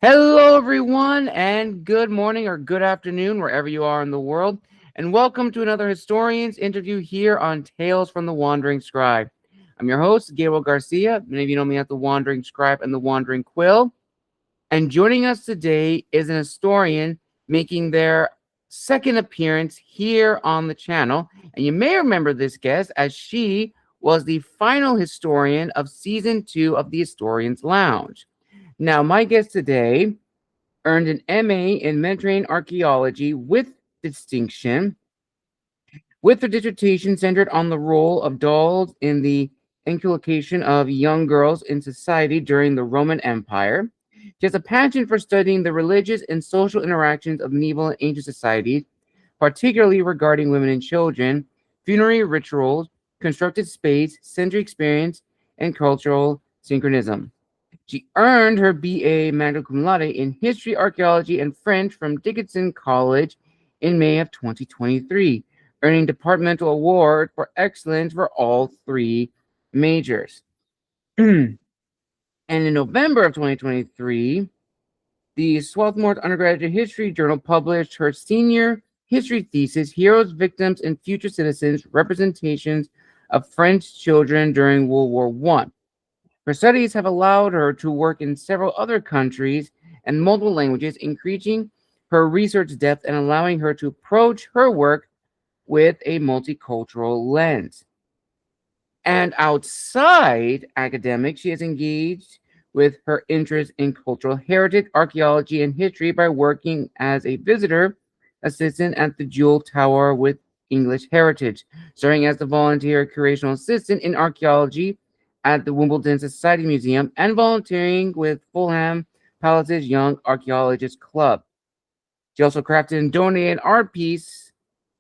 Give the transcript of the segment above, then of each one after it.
Hello, everyone, and good morning or good afternoon, wherever you are in the world, and welcome to another historian's interview here on Tales from the Wandering Scribe. I'm your host, Gabriel Garcia. Many of you know me as the Wandering Scribe and the Wandering Quill. And joining us today is an historian making their second appearance here on the channel. And you may remember this guest as she was the final historian of season 2 of the Historian's Lounge. Now, my guest today earned an MA in Mediterranean Archaeology with distinction, with her dissertation centered on the role of dolls in the inculcation of young girls in society during the Roman Empire. She has a passion for studying the religious and social interactions of medieval and ancient societies, particularly regarding women and children, funerary rituals, constructed space, sensory experience, and cultural syncretism. She earned her BA magna cum laude in history, archaeology, and French from Dickinson College in May of 2023, earning departmental award for excellence for all three majors. And in November of 2023, the Swarthmore Undergraduate History Journal published her senior history thesis, Heroes, Victims, and Future Citizens, Representations of French Children During World War I. Her studies have allowed her to work in several other countries and multiple languages, increasing her research depth and allowing her to approach her work with a multicultural lens. And outside academics, she has engaged with her interest in cultural heritage, archaeology, and history by working as a visitor assistant at the Jewel Tower with English Heritage, serving as the volunteer curational assistant in archaeology at the Wimbledon Society Museum, and volunteering with Fulham Palace's Young Archaeologist Club. She also crafted and donated an art piece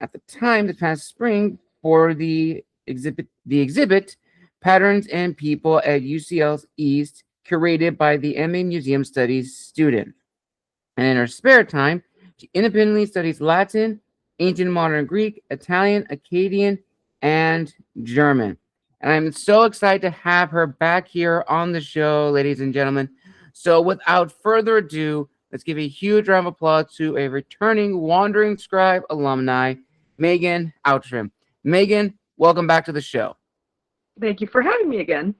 at the time this past spring for the exhibit Patterns and People at UCL's East, curated by the MA Museum Studies student. And in her spare time, she independently studies Latin, ancient modern Greek, Italian, Akkadian, and German. And I'm so excited to have her back here on the show, ladies and gentlemen. So without further ado, let's give a huge round of applause to a returning Wandering Scribe alumni, Megan Outtrim. Megan, welcome back to the show. Thank you for having me again.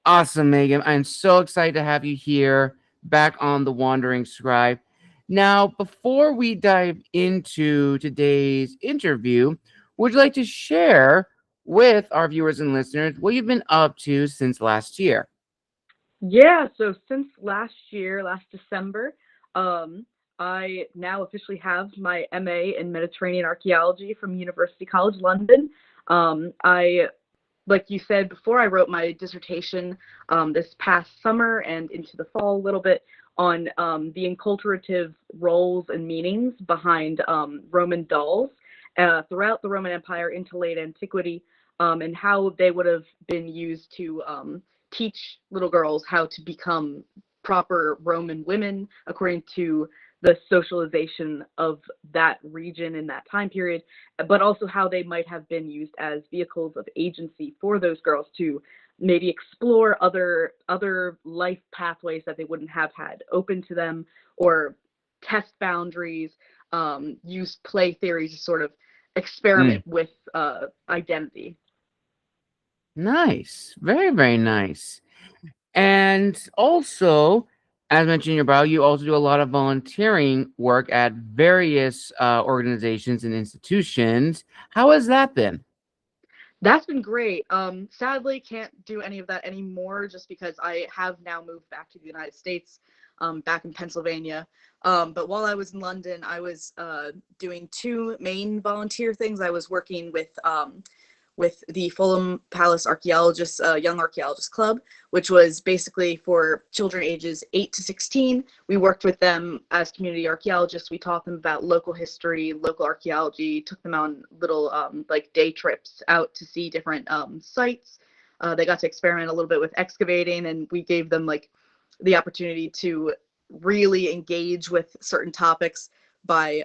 Awesome, Megan. I'm so excited to have you here back on the Wandering Scribe. Now, before we dive into today's interview, would you like to share with our viewers and listeners what you've been up to since last year? Yeah, so since last year, last December, I now officially have my MA in Mediterranean Archaeology from University College London. I, like you said before, I wrote my dissertation this past summer and into the fall a little bit on the enculturative roles and meanings behind Roman dolls throughout the Roman Empire into late antiquity, and how they would have been used to teach little girls how to become proper Roman women according to the socialization of that region in that time period, but also how they might have been used as vehicles of agency for those girls to maybe explore other life pathways that they wouldn't have had open to them, or test boundaries, use play theory to sort of experiment with identity. Nice. Very, very nice. And also, as mentioned in your bio, you also do a lot of volunteering work at various organizations and institutions. How has that been? That's been great. Sadly, can't do any of that anymore just because I have now moved back to the United States, back in Pennsylvania. But while I was in London, I was doing two main volunteer things. I was working with the Fulham Palace Archaeologists, Young Archaeologist Club, which was basically for children ages 8 to 16. We worked with them as community archaeologists. We taught them about local history, local archaeology, took them on little like day trips out to see different sites. They got to experiment a little bit with excavating, and we gave them like the opportunity to really engage with certain topics by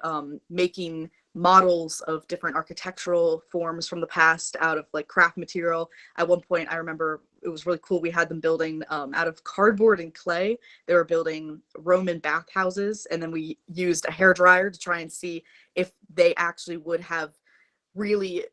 making models of different architectural forms from the past out of like craft material. At one point, I remember it was really cool. We had them building out of cardboard and clay. They were building Roman bathhouses, and then we used a hairdryer to try and see if they actually would have really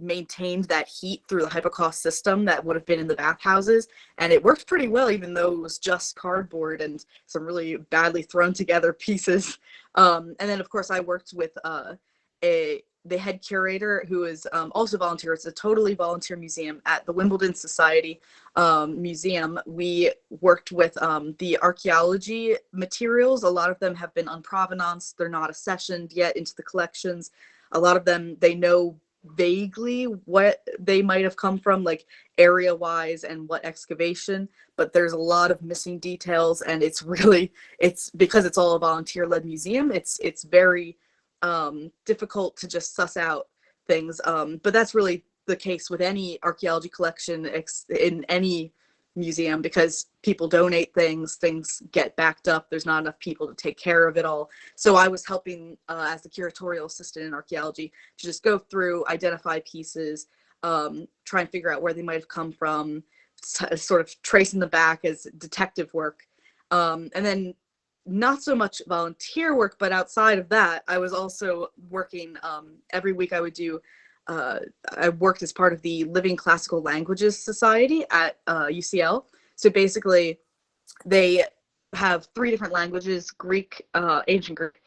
maintained that heat through the hypocaust system that would have been in the bathhouses. And it worked pretty well, even though it was just cardboard and some really badly thrown together pieces. And then, of course, I worked with the head curator, who is also volunteer. It's a totally volunteer museum at the Wimbledon Society Museum. We worked with the archaeology materials. A lot of them have been unprovenanced. They're not accessioned yet into the collections. A lot of them, they know vaguely what they might have come from, like area wise and what excavation, but there's a lot of missing details, and it's because it's all a volunteer led museum, it's very difficult to just suss out things, but that's really the case with any archaeology collection in any museum, because people donate things get backed up, there's not enough people to take care of it all. So I was helping as the curatorial assistant in archaeology to just go through, identify pieces, try and figure out where they might have come from, sort of tracing them back as detective work. And then not so much volunteer work, but outside of that, I was also working every week. I worked as part of the Living Classical Languages Society at UCL. So basically, they have 3 different languages: Greek, ancient Greek,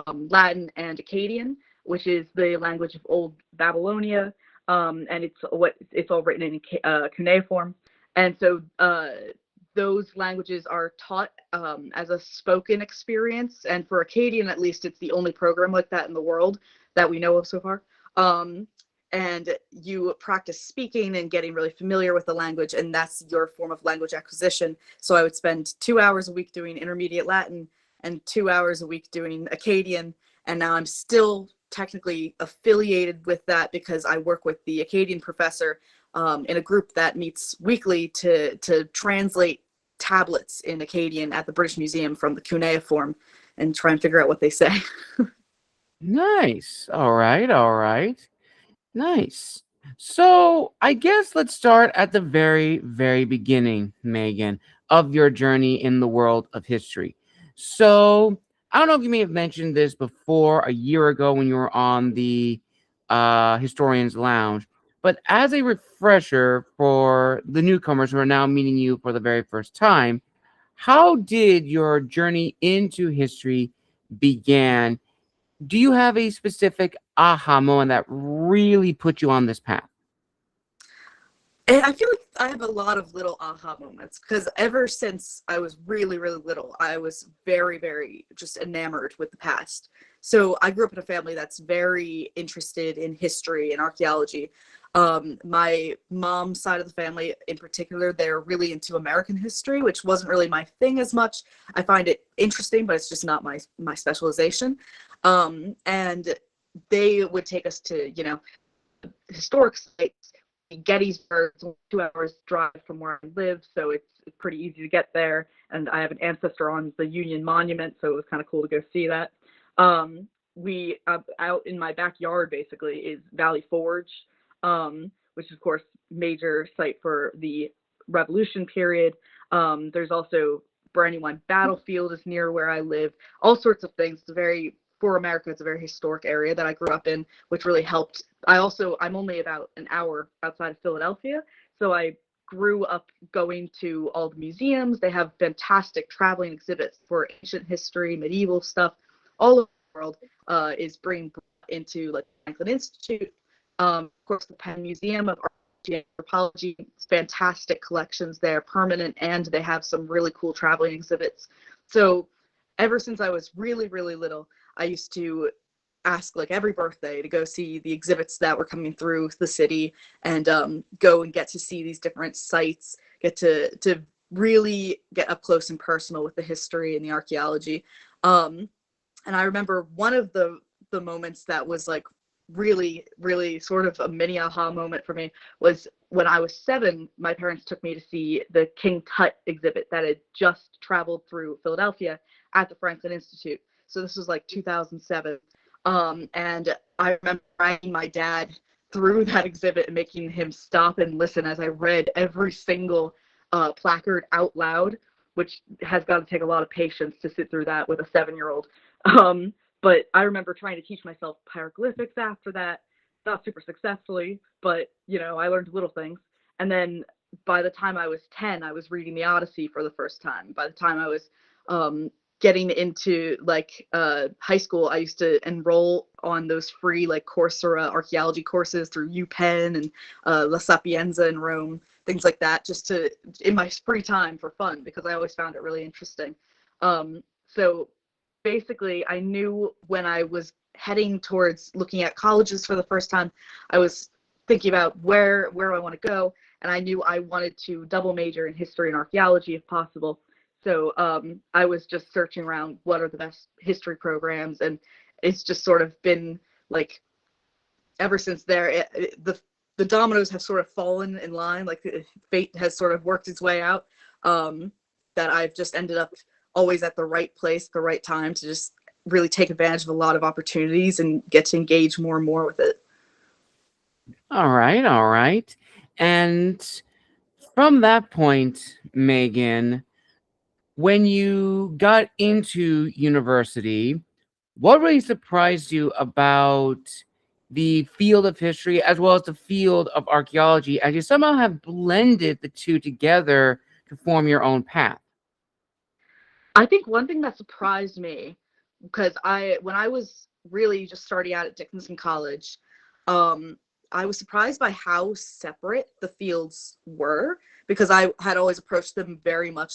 Latin, and Akkadian, which is the language of Old Babylonia, and it's all written in cuneiform. And so those languages are taught as a spoken experience, and for Akkadian at least, it's the only program like that in the world that we know of so far. And you practice speaking and getting really familiar with the language, and that's your form of language acquisition. So I would spend 2 hours a week doing intermediate Latin and 2 hours a week doing Akkadian, and now I'm still technically affiliated with that because I work with the Akkadian professor in a group that meets weekly to translate tablets in Akkadian at the British Museum from the cuneiform and try and figure out what they say. Nice. All right. Nice. So I guess let's start at the very, very beginning, Megan, of your journey in the world of history. So I don't know if you may have mentioned this before a year ago when you were on the Historians Lounge, but as a refresher for the newcomers who are now meeting you for the very first time, how did your journey into history began? Do you have a specific aha moment that really put you on this path? And I feel like I have a lot of little aha moments, because ever since I was really, really little, I was very, very just enamored with the past. So I grew up in a family that's very interested in history and archaeology. My mom's side of the family in particular, they're really into American history, which wasn't really my thing as much. I find it interesting, but it's just not my specialization. And they would take us to, historic sites. Gettysburg, 2 hours drive from where I live, so it's pretty easy to get there. And I have an ancestor on the Union Monument, so it was kind of cool to go see that. We out in my backyard basically is Valley Forge, which is of course major site for the Revolution period. There's also Brandywine Battlefield is near where I live. All sorts of things. For America, it's a very historic area that I grew up in, which really helped. I'm only about an hour outside of Philadelphia, so I grew up going to all the museums. They have fantastic traveling exhibits for ancient history, medieval stuff. All over the world is being brought into like Franklin Institute. Of course, the Penn Museum of Archaeology and Anthropology. It's fantastic collections there, permanent, and they have some really cool traveling exhibits. So ever since I was really, really little, I used to ask like every birthday to go see the exhibits that were coming through the city, and go and get to see these different sites, get to really get up close and personal with the history and the archaeology. And I remember one of the moments that was like really, really sort of a mini aha moment for me was when I was 7. My parents took me to see the King Tut exhibit that had just traveled through Philadelphia at the Franklin Institute. So this was like 2007. And I remember dragging my dad through that exhibit and making him stop and listen as I read every single placard out loud, which has got to take a lot of patience to sit through that with a 7-year-old. But I remember trying to teach myself hieroglyphics after that, not super successfully, but I learned little things. And then by the time I was 10, I was reading the Odyssey for the first time. By the time I was getting into high school, I used to enroll on those free Coursera archaeology courses through UPenn and La Sapienza in Rome, things like that, just to in my free time for fun, because I always found it really interesting. So basically, I knew when I was heading towards looking at colleges for the first time, I was thinking about where I want to go, and I knew I wanted to double major in history and archaeology if possible. So I was just searching around what are the best history programs, and it's just sort of been ever since there, the dominoes have sort of fallen in line, fate has sort of worked its way out, that I've just ended up always at the right place, the right time to just really take advantage of a lot of opportunities and get to engage more and more with it. All right. And from that point, Megan, when you got into university, what really surprised you about the field of history as well as the field of archaeology, as you somehow have blended the two together to form your own path? I think one thing that surprised me, because when I was really just starting out at Dickinson College, I was surprised by how separate the fields were, because I had always approached them very much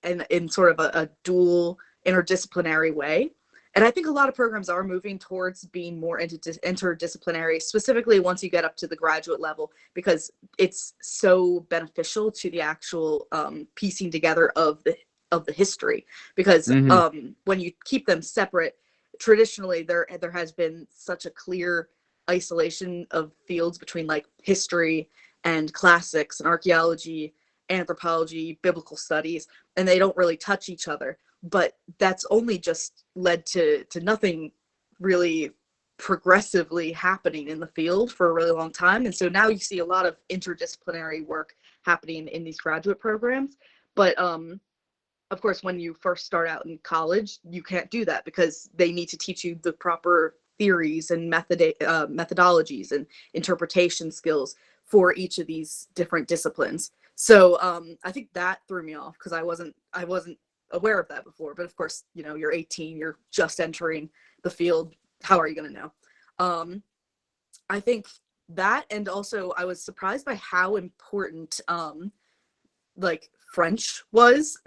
in sort of a dual interdisciplinary way. And I think a lot of programs are moving towards being more interdisciplinary, specifically once you get up to the graduate level, because it's so beneficial to the actual piecing together of the history. Because when you keep them separate, traditionally there has been such a clear isolation of fields between history and classics and archaeology, anthropology, biblical studies, and they don't really touch each other. But that's only just led to nothing really progressively happening in the field for a really long time. And so now you see a lot of interdisciplinary work happening in these graduate programs. But of course, when you first start out in college, you can't do that, because they need to teach you the proper theories and methodologies and interpretation skills for each of these different disciplines. So I think that threw me off, because I wasn't aware of that before. But of course, you're 18, you're just entering the field. How are you going to know? I think that, and also I was surprised by how important French was,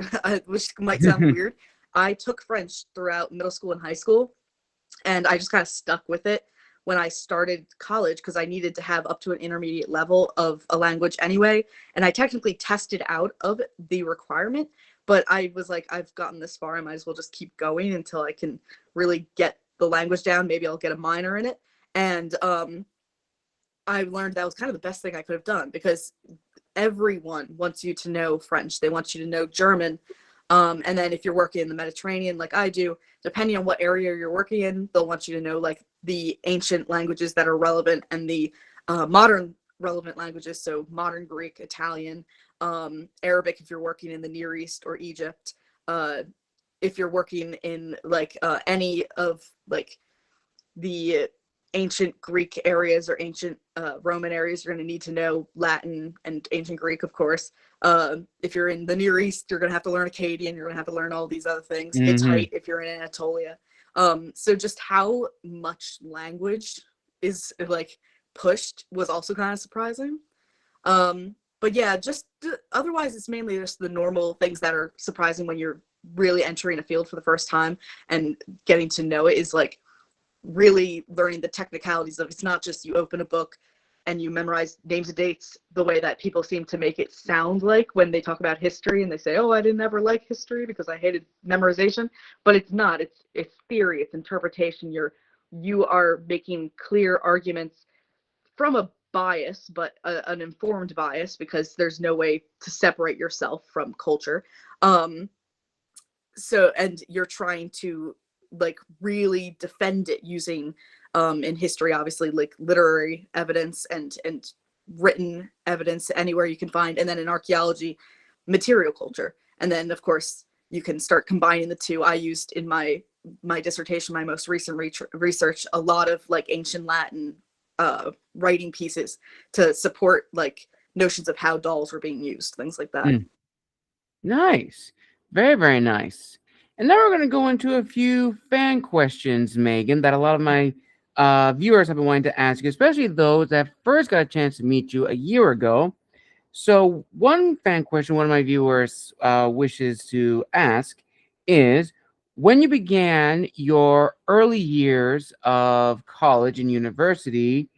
which might sound weird. I took French throughout middle school and high school, and I just kind of stuck with it when I started college, because I needed to have up to an intermediate level of a language anyway. And I technically tested out of the requirement, but I was like, I've gotten this far, I might as well just keep going until I can really get the language down. Maybe I'll get a minor in it. And I learned that was kind of the best thing I could have done, because everyone wants you to know French. They want you to know German. And then if you're working in the Mediterranean like I do, depending on what area you're working in, they'll want you to know the ancient languages that are relevant, and the modern relevant languages. So modern Greek, Italian, Arabic if you're working in the Near East or Egypt. If you're working in any of the ancient Greek areas or ancient Roman areas, you're going to need to know Latin and ancient Greek, of course. If you're in the Near East, you're going to have to learn Akkadian. You're going to have to learn all these other things. Hittite, if you're in Anatolia. So just how much language is pushed was also kind of surprising. But yeah, just otherwise, it's mainly just the normal things that are surprising when you're really entering a field for the first time and getting to know it, is really learning the technicalities of it's not just you open a book and you memorize names and dates the way that people seem to make it sound like when they talk about history, and they say, oh, I didn't ever like history because I hated memorization. But it's not. It's theory, it's interpretation. You are making clear arguments from a bias, but an informed bias, because there's no way to separate yourself from culture. So, and you're trying to really defend it using In history, obviously, like literary evidence and written evidence anywhere you can find. And then in archaeology, material culture. And then, of course, you can start combining the two. I used in my dissertation, my most recent research, a lot of like ancient Latin writing pieces to support like notions of how dolls were being used, things like that. Nice. Very, very nice. And now we're going to go into a few fan questions, Megan, that a lot of my viewers have been wanting to ask you, especially those that first got a chance to meet you a year ago. So one fan question one of my viewers wishes to ask is, when you began your early years of college and university,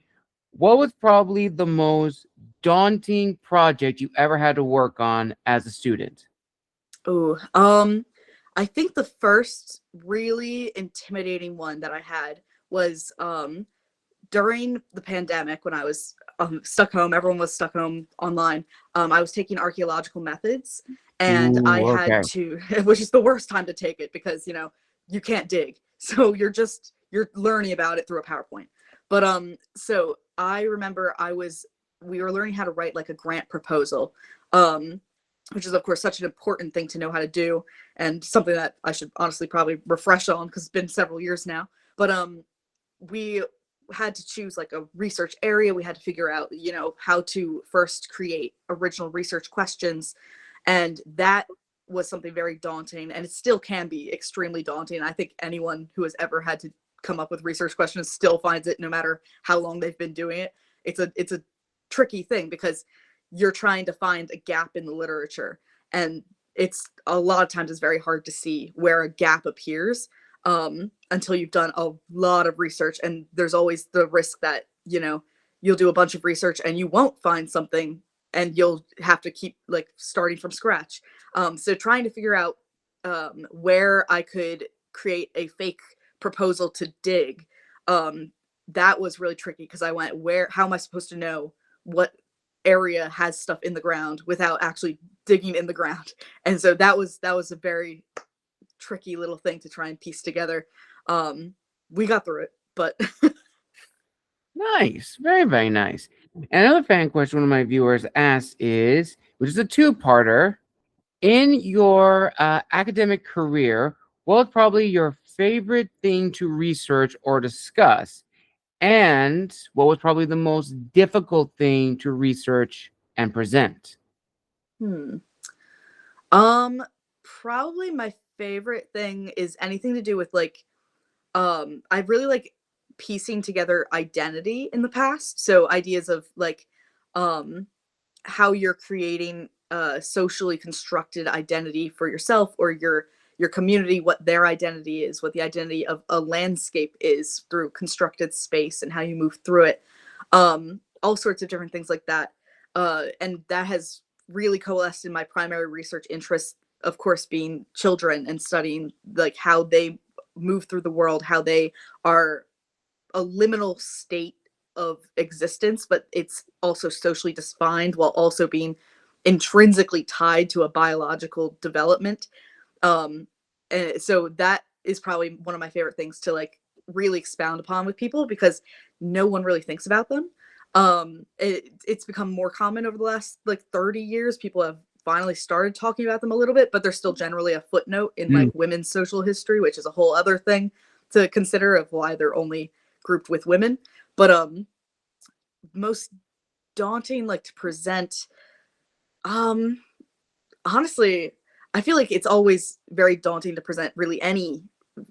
what was probably the most daunting project you ever had to work on as a student? Oh, I think the first really intimidating one that I had was during the pandemic when I was stuck home. Everyone was stuck home online. I was taking archaeological methods, and I Ooh, had okay. to, which is the worst time to take it because you can't dig, so you're learning about it through a PowerPoint. But so I remember we were learning how to write like a grant proposal. Which is of course such an important thing to know how to do, and something that I should honestly probably refresh on because it's been several years now. But we had to choose like a research area. We had to figure out, how to first create original research questions, and that was something very daunting, and it still can be extremely daunting. I think anyone who has ever had to come up with research questions still finds it, no matter how long they've been doing it. It's a tricky thing because you're trying to find a gap in the literature, and it's a lot of times it's very hard to see where a gap appears until you've done a lot of research. And there's always the risk that you'll do a bunch of research and you won't find something, and you'll have to keep like starting from scratch. So trying to figure out where I could create a fake proposal to dig, that was really tricky because I went, how am I supposed to know what area has stuff in the ground without actually digging in the ground? And so that was a very tricky little thing to try and piece together. We got through it, but Nice. Very, very nice. And another fan question one of my viewers asked is, which is a two-parter, in your academic career, what was probably your favorite thing to research or discuss? And what was probably the most difficult thing to research and present? hmm. Probably my favorite thing is anything to do with like I really like piecing together identity in the past. So ideas of like um how you're creating a socially constructed identity for yourself or your community, what their identity is, what the identity of a landscape is through constructed space and how you move through it. All sorts of different things like that. And that has really coalesced in my primary research interest, of course, being children and studying like how they move through the world, how they are a liminal state of existence, but it's also socially defined while also being intrinsically tied to a biological development. And so that is probably one of my favorite things to like really expound upon with people because no one really thinks about them. It's become more common over the last like 30 years. People have finally started talking about them a little bit, but they're still generally a footnote in like women's social history, which is a whole other thing to consider of why they're only grouped with women. But most daunting like to present, honestly, I feel like it's always very daunting to present really any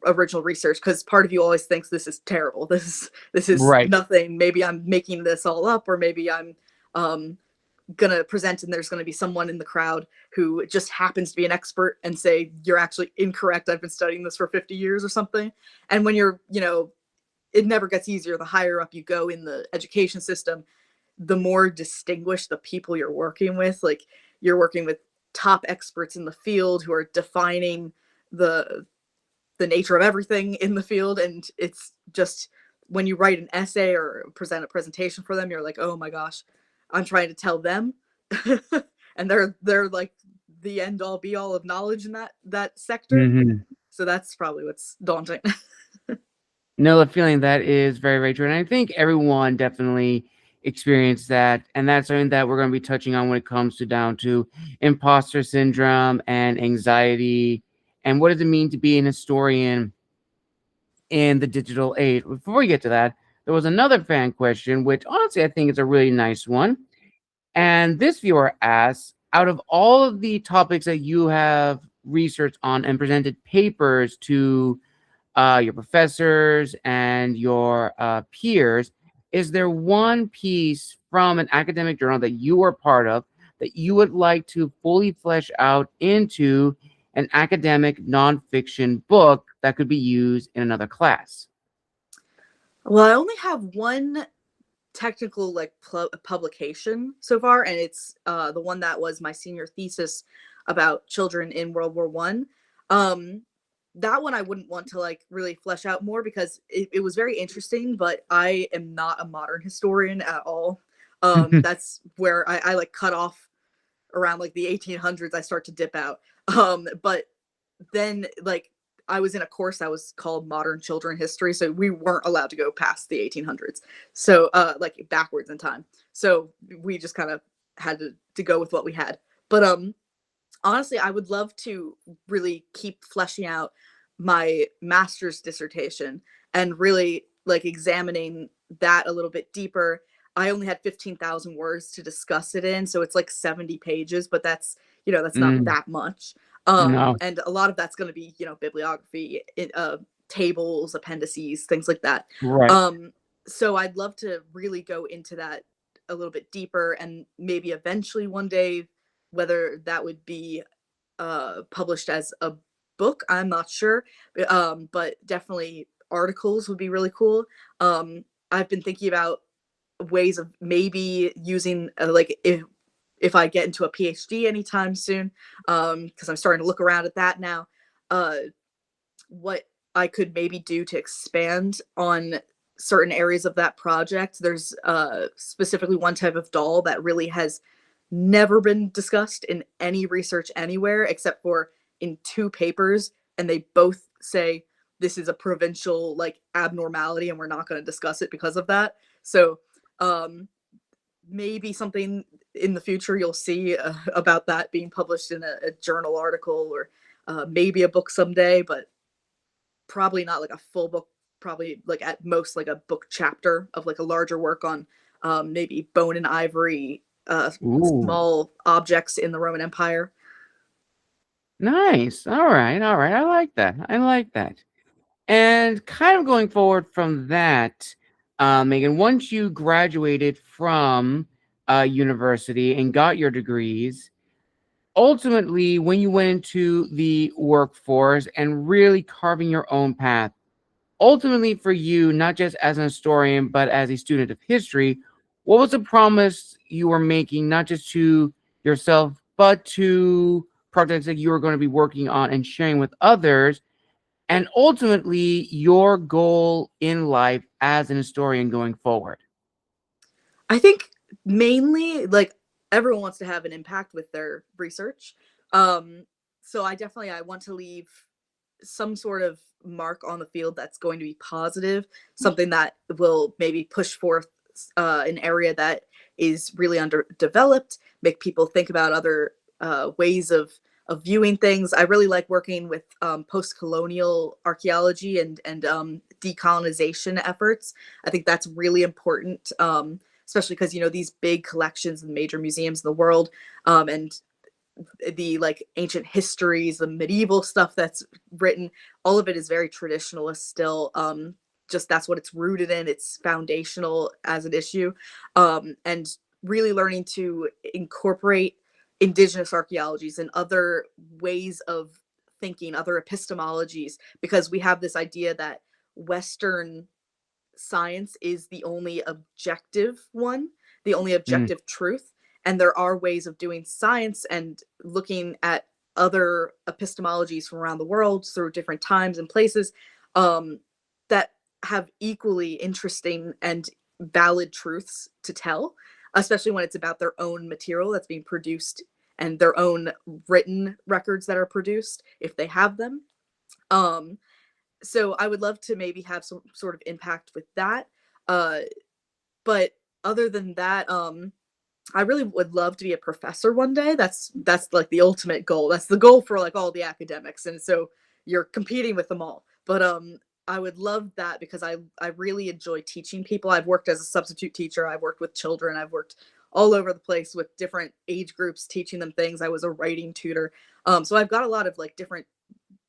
original research because part of you always thinks this is terrible, this is Right. nothing, maybe I'm making this all up, or maybe I'm gonna present and there's gonna be someone in the crowd who just happens to be an expert and say you're actually incorrect, I've been studying this for 50 years or something. And when you're it never gets easier the higher up you go in the education system, the more distinguished the people you're working with. Like you're working with top experts in the field who are defining the nature of everything in the field, and it's just when you write an essay or present a presentation for them, you're like, oh my gosh, I'm trying to tell them and they're like the end all be all of knowledge in that sector. Mhm. So that's probably what's daunting. No, the feeling that is very, very true. And I think everyone definitely experienced that. And that's something that we're going to be touching on when it comes to down to imposter syndrome and anxiety. And what does it mean to be an historian in the digital age? Before we get to that, there was another fan question, which honestly I think is a really nice one. And this viewer asks, out of all of the topics that you have researched on and presented papers to your professors and your peers, is there one piece from an academic journal that you are part of that you would like to fully flesh out into an academic nonfiction book that could be used in another class? Well, I only have one technical like publication so far, and it's the one that was my senior thesis about children in World War I. That one I wouldn't want to like really flesh out more because it was very interesting, but I am not a modern historian at all. That's where I like cut off around like the 1800s. I start to dip out. But then like I was in a course that was called Modern Children History, so we weren't allowed to go past the 1800s. So like backwards in time. So we just kind of had to go with what we had. But honestly, I would love to really keep fleshing out my master's dissertation and really like examining that a little bit deeper. I only had 15,000 words to discuss it in, so it's like 70 pages, but that's, that's not Mm, that much. no, And a lot of that's going to be, bibliography, tables, appendices, things like that. right. Um, so I'd love to really go into that a little bit deeper, and maybe eventually one day, whether that would be published as a book, I'm not sure, but definitely articles would be really cool. I've been thinking about ways of maybe using like if I get into a PhD anytime soon, because I'm starting to look around at that now, uh, what I could maybe do to expand on certain areas of that project. There's specifically one type of doll that really has never been discussed in any research anywhere except for in two papers, and they both say this is a provincial like abnormality and we're not going to discuss it because of that. So um maybe something in the future you'll see about that being published in a journal article, or maybe a book someday, but probably not like a full book, probably like at most like a book chapter of like a larger work on maybe bone and ivory, Ooh, small objects in the Roman Empire. nice. All right, all right. I like that. I like that. And kind of going forward from that, Megan, once you graduated from university and got your degrees, ultimately, when you went into the workforce and really carving your own path, ultimately for you, not just as an historian, but as a student of history, what was the promise you were making, not just to yourself, but to projects that you were going to be working on and sharing with others? And ultimately, your goal in life as an historian going forward? I think mainly like everyone wants to have an impact with their research. Um, so I want to leave some sort of mark on the field that's going to be positive, something that will maybe push forth an area that is really underdeveloped, make people think about other ways of viewing things. I really like working with post-colonial archaeology and decolonization efforts. I think that's really important, especially because these big collections in major museums in the world, and the like ancient histories, the medieval stuff that's written, all of it is very traditionalist still. Just that's what it's rooted in. It's foundational as an issue, and really learning to incorporate indigenous archaeologies and other ways of thinking, other epistemologies, because we have this idea that Western science is the only objective one, the only Mm, objective truth. And there are ways of doing science and looking at other epistemologies from around the world through different times and places, that have equally interesting and valid truths to tell, especially when it's about their own material that's being produced and their own written records that are produced if they have them. Um, so I would love to maybe have some sort of impact with that. But other than that, I really would love to be a professor one day. That's like the ultimate goal. That's the goal for like all the academics, and so you're competing with them all. But I would love that because I really enjoy teaching people. I've worked as a substitute teacher. I've worked with children. I've worked all over the place with different age groups, teaching them things. I was a writing tutor. So I've got a lot of like different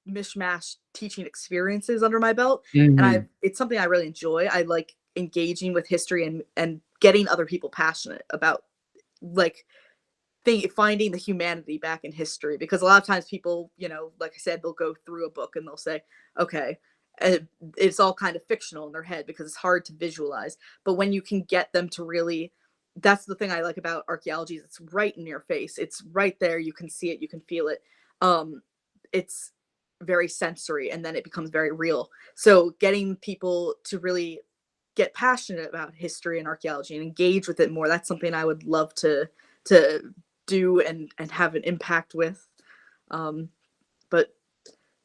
mishmash teaching experiences under my belt, and Hmm. it's something I really enjoy. I like engaging with history and getting other people passionate about like finding the humanity back in history, because a lot of times people, like I said, they'll go through a book and they'll say, okay, it's all kind of fictional in their head because it's hard to visualize. But when you can get them to really, that's the thing I like about archaeology, is it's right in your face, it's right there, you can see it, you can feel it. It's very sensory, and then it becomes very real. So getting people to really get passionate about history and archaeology and engage with it more, that's something I would love to do and have an impact with. But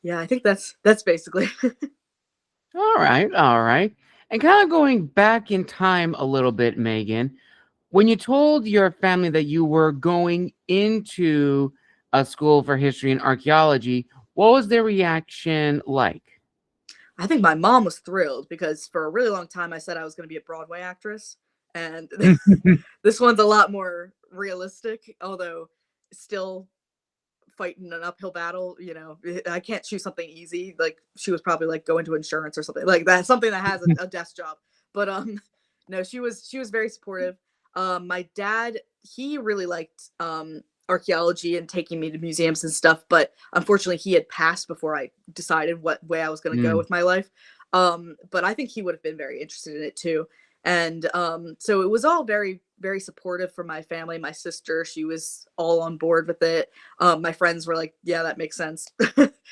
yeah, I think that's basically. All right, all right. And kind of going back in time a little bit, Megan, when you told your family that you were going into a school for history and archaeology, what was their reaction like? I think my mom was thrilled because for a really long time I said I was going to be a Broadway actress, and this one's a lot more realistic, although still fighting an uphill battle. I can't choose something easy. Like she was probably like go into insurance or something like that, something that has a desk job. But no, she was very supportive. My dad, he really liked archaeology and taking me to museums and stuff, but unfortunately he had passed before I decided what way I was going to go Mm, with my life. But I think he would have been very interested in it too. And so it was all very, very supportive for my family. My sister, she was all on board with it. My friends were like, yeah, that makes sense,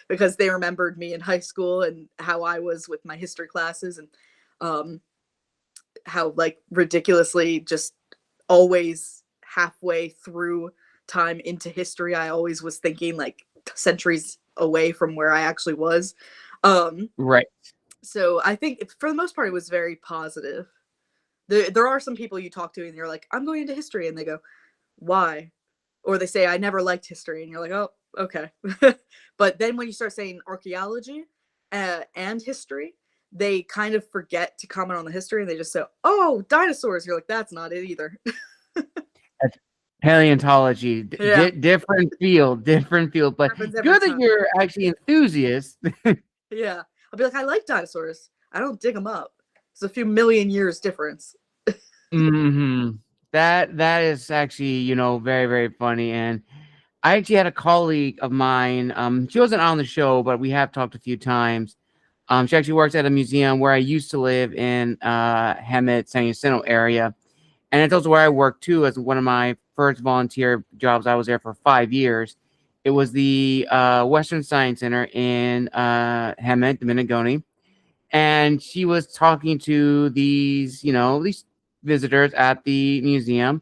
because they remembered me in high school and how I was with my history classes, and um, how like ridiculously just always halfway through time into history, I always was thinking like centuries away from where I actually was. Um, right. so I think for the most part, it was very positive. There are some people you talk to and you're like, I'm going into history, and they go, why? Or they say, I never liked history, and you're like, oh, okay. But then when you start saying archaeology and history, they kind of forget to comment on the history, and they just say, oh, dinosaurs. You're like, that's not it either. That's paleontology, Yeah, different field, different field. But happens every good that time. you're actually enthusiast. Yeah, I'll be like, I like dinosaurs, I don't dig them up. It's a few million years difference. Hmm. That is actually, very, very funny. And I actually had a colleague of mine. She wasn't on the show, but we have talked a few times. She actually works at a museum where I used to live in Hemet, San Jacinto area. And it's also where I worked too, as one of my first volunteer jobs. I was there for 5 years. It was the Western Science Center in Hemet, Dominiconi. And she was talking to these visitors at the museum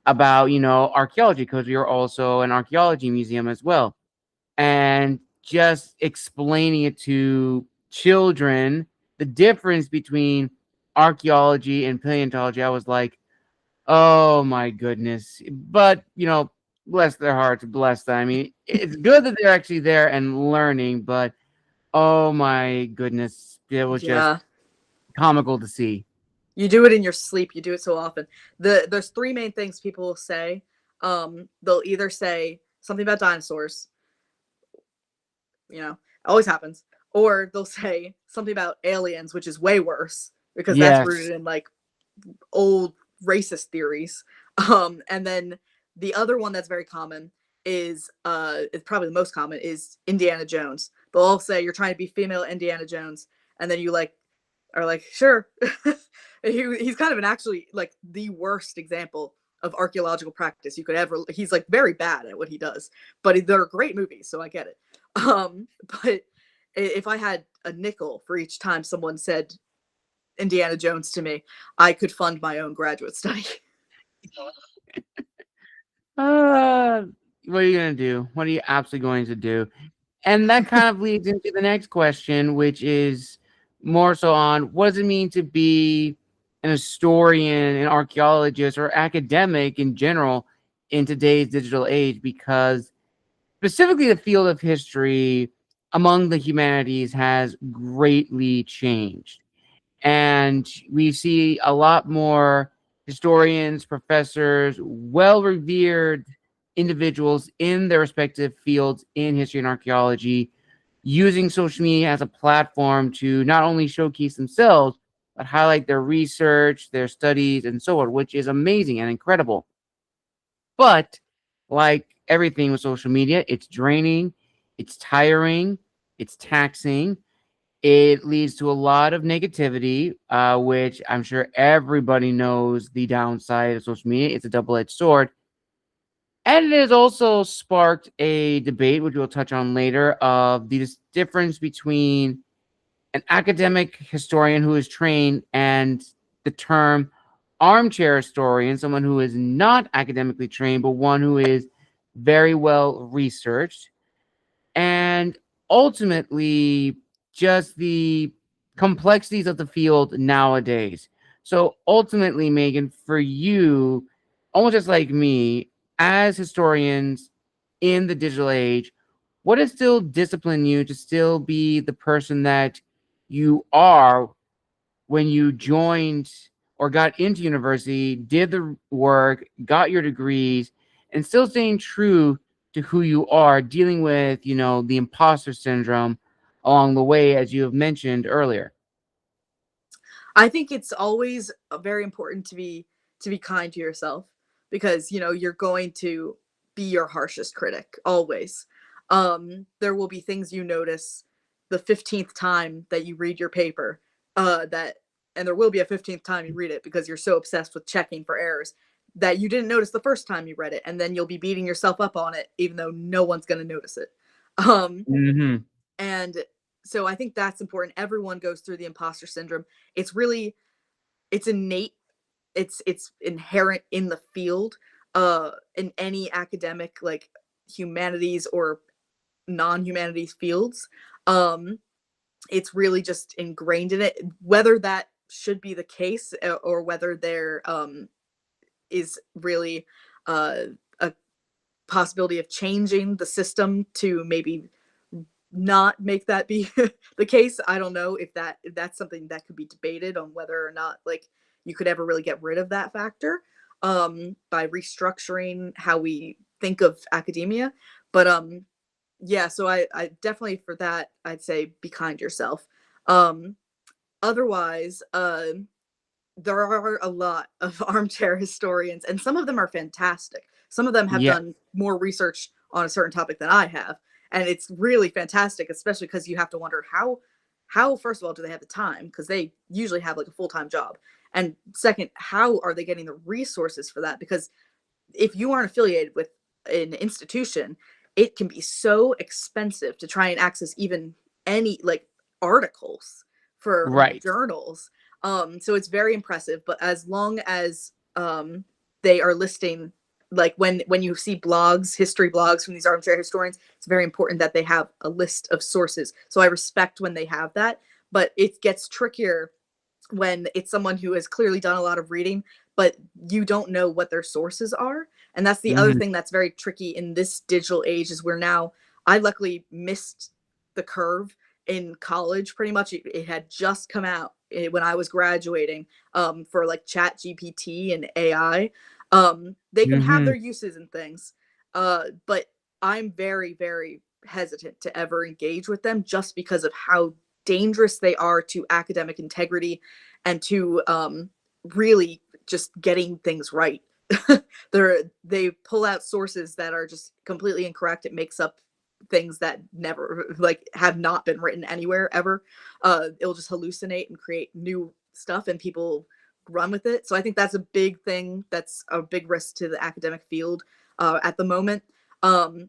about, archaeology, because we are also an archaeology museum as well. And just explaining it to children, the difference between archaeology and paleontology, I was like, oh my goodness. But, bless their hearts, bless them. I mean, it's good that they're actually there and learning, but oh my goodness, it was just Yeah, comical to see. you do it in your sleep, you do it so often. There's three main things people will say. They'll either say something about dinosaurs, always happens, or they'll say something about aliens, which is way worse because that's Yes. rooted in like old racist theories. And then the other one that's very common is it's probably the most common, is Indiana Jones. They'll all say you're trying to be female Indiana Jones, and then you like are like, sure. He's kind of an actually like the worst example of archaeological practice you could ever. He's like very bad at what he does, but they're great movies, so I get it. But if I had a nickel for each time someone said Indiana Jones to me, I could fund my own graduate study. Uh, what are you gonna do? What are you absolutely going to do? And that kind of leads into the next question, which is more so on what does it mean to be an historian, an archaeologist, or academic in general in today's digital age? Because specifically the field of history among the humanities has greatly changed. And we see a lot more historians, professors, well revered individuals in their respective fields in history and archaeology using social media as a platform to not only showcase themselves, but highlight their research, their studies, and so on, which is amazing and incredible. But like everything with social media, it's draining, it's tiring, it's taxing. It leads to a lot of negativity, which I'm sure everybody knows the downside of social media. It's a double-edged sword. And it has also sparked a debate, which we'll touch on later, of the difference between an academic historian who is trained and the term armchair historian, someone who is not academically trained, but one who is very well researched. And ultimately, just the complexities of the field nowadays. So ultimately, Megan, for you, almost just like me, as historians in the digital age, what has still disciplined you to still be the person that you are when you joined or got into university, did the work, got your degrees, and still staying true to who you are, dealing with, the imposter syndrome along the way, as you have mentioned earlier? I think it's always very important to be kind to yourself because you're going to be your harshest critic always. There will be things you notice the 15th time that you read your paper, that and there will be a 15th time you read it because you're so obsessed with checking for errors that you didn't notice the first time you read it, and then you'll be beating yourself up on it even though no one's going to notice it. Um, Mm-hmm. and so I think that's important. Everyone goes through the imposter syndrome. It's really it's innate. It's inherent in the field, in any academic, like, humanities or non-humanities fields. Um, it's really just ingrained in it. Whether that should be the case, or whether there is really a possibility of changing the system to maybe not make that be the case. I don't know if that's something that could be debated on whether or not, like, you could ever really get rid of that factor by restructuring how we think of academia. But yeah, so I definitely, for that, I'd say be kind to yourself. Um Otherwise, there are a lot of armchair historians, and some of them are fantastic. Some of them have Yeah. done more research on a certain topic than I have, and it's really fantastic, especially because you have to wonder how first of all do they have the time, because they usually have like a full-time job, and second, how are they getting the resources for that? Because if you aren't affiliated with an institution, it can be so expensive to try and access even any, like, articles for Right. journals. So it's very impressive, but as long as they are listing, like, when you see blogs, history blogs from these armchair historians, it's very important that they have a list of sources. So I respect when they have that, but it gets trickier when it's someone who has clearly done a lot of reading, but you don't know what their sources are. And that's the other Mm-hmm. thing that's very tricky in this digital age, is where now I luckily missed the curve in college. Pretty much it had just come out when I was graduating, for like chat GPT and AI. They can have Mm-hmm. their uses and things, but I'm very, very hesitant to ever engage with them just because of how dangerous they are to academic integrity and to really just getting things right. They pull out sources that are just completely incorrect. It makes up things that never, like, have not been written anywhere ever. It'll just hallucinate and create new stuff, and people run with it. So I think that's a big thing. That's a big risk to the academic field at the moment. Um,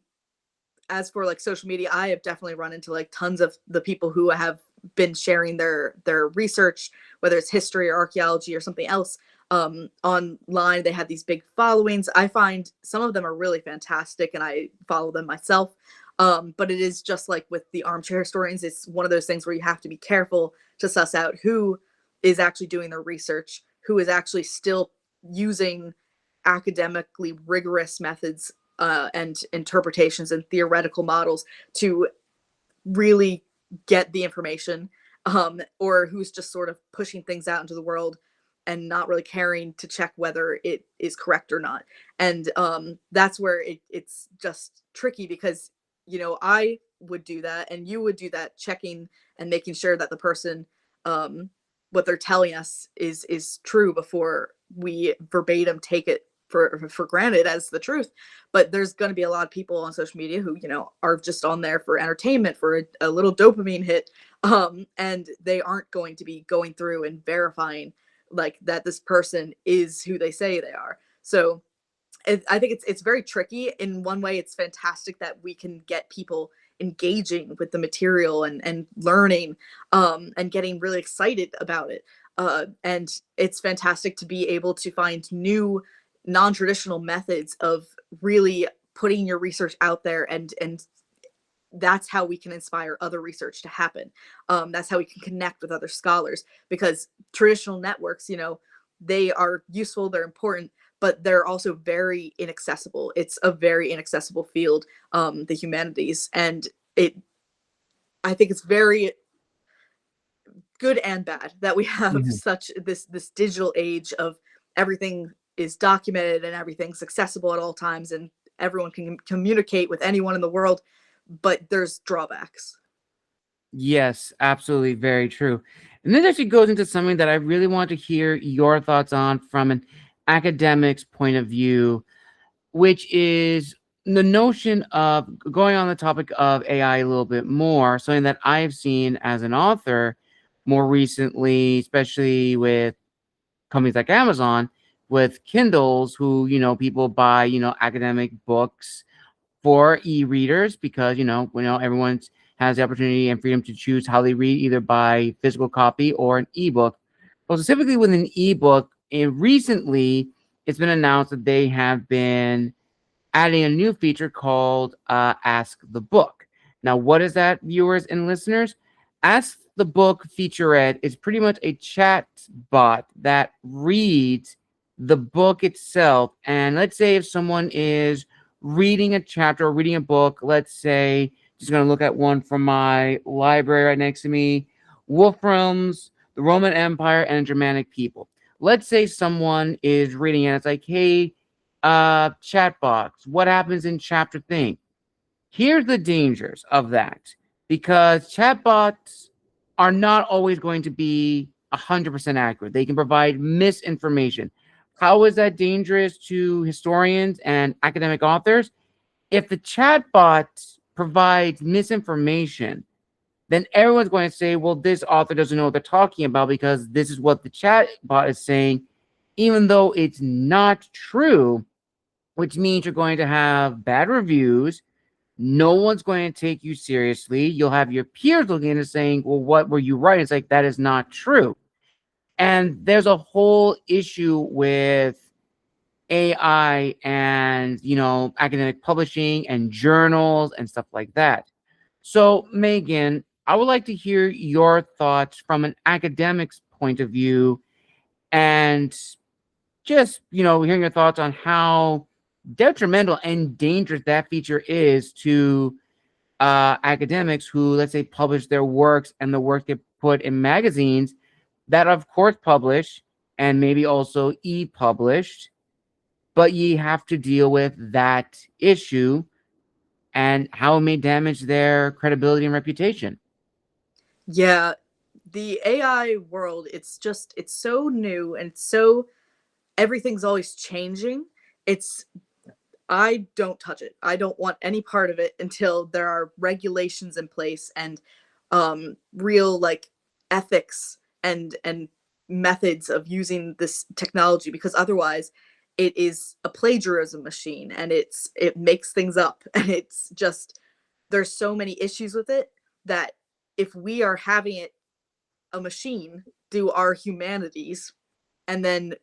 as for like social media, I have definitely run into like tons of the people who have been sharing their research, whether it's history or archaeology or something else, online. They have these big followings. I find some of them are really fantastic, and I follow them myself. But it is just like with the armchair historians, it's one of those things where you have to be careful to suss out who is actually doing their research, who is actually still using academically rigorous methods and interpretations and theoretical models to really get the information, or who's just sort of pushing things out into the world and not really caring to check whether it is correct or not. And that's where it's just tricky, because I would do that and you would do that, checking and making sure that the person, what they're telling us is true before we verbatim take it for granted as the truth. But there's going to be a lot of people on social media who are just on there for entertainment, for a little dopamine hit, and they aren't going to be going through and verifying like that this person is who they say they are. So I think it's very tricky. In one way, it's fantastic that we can get people engaging with the material and learning, and getting really excited about it. And it's fantastic to be able to find new non-traditional methods of really putting your research out there, and that's how we can inspire other research to happen. That's how we can connect with other scholars, because traditional networks, they are useful, they're important, but they're also very inaccessible. It's a very inaccessible field, the humanities, and I think it's very good and bad that we have such this digital age of everything is documented and everything's accessible at all times, and everyone can communicate with anyone in the world, but there's drawbacks. Yes, absolutely, very true. And this actually goes into something that I really want to hear your thoughts on from an academic's point of view, which is the notion of going on the topic of AI a little bit more, something that I've seen as an author more recently, especially with companies like Amazon, with Kindles, who, people buy, academic books for e-readers because, everyone has the opportunity and freedom to choose how they read, either by physical copy or an ebook. But specifically with an ebook, recently it's been announced that they have been adding a new feature called Ask the Book. Now, what is that, viewers and listeners? Ask the Book featurette is pretty much a chat bot that reads the book itself. And let's say if someone is reading a chapter or reading a book, let's say, just going to look at one from my library right next to me, Wolfram's The Roman Empire and Germanic People. Let's say someone is reading it. It's like, hey, chat box, what happens in chapter thing? Here's the dangers of that, because chatbots are not always going to be 100% accurate. They can provide misinformation. How is that dangerous to historians and academic authors? If the chatbot provides misinformation, then everyone's going to say, well, this author doesn't know what they're talking about because this is what the chatbot is saying, even though it's not true, which means you're going to have bad reviews. No one's going to take you seriously. You'll have your peers looking at it saying, well, what were you writing? It's like, that is not true. And there's a whole issue with AI and, academic publishing and journals and stuff like that. So, Megan, I would like to hear your thoughts from an academic's point of view, and just, hearing your thoughts on how detrimental and dangerous that feature is to academics who, let's say, publish their works and the work they put in magazines that, of course, publish and maybe also e-published, but you have to deal with that issue and how it may damage their credibility and reputation. Yeah, the AI world, it's so new, and everything's always changing. I don't touch it. I don't want any part of it until there are regulations in place and real ethics and methods of using this technology, because otherwise it is a plagiarism machine, and it makes things up, and it's just, there's so many issues with it that if we are having it, a machine, do our humanities, and then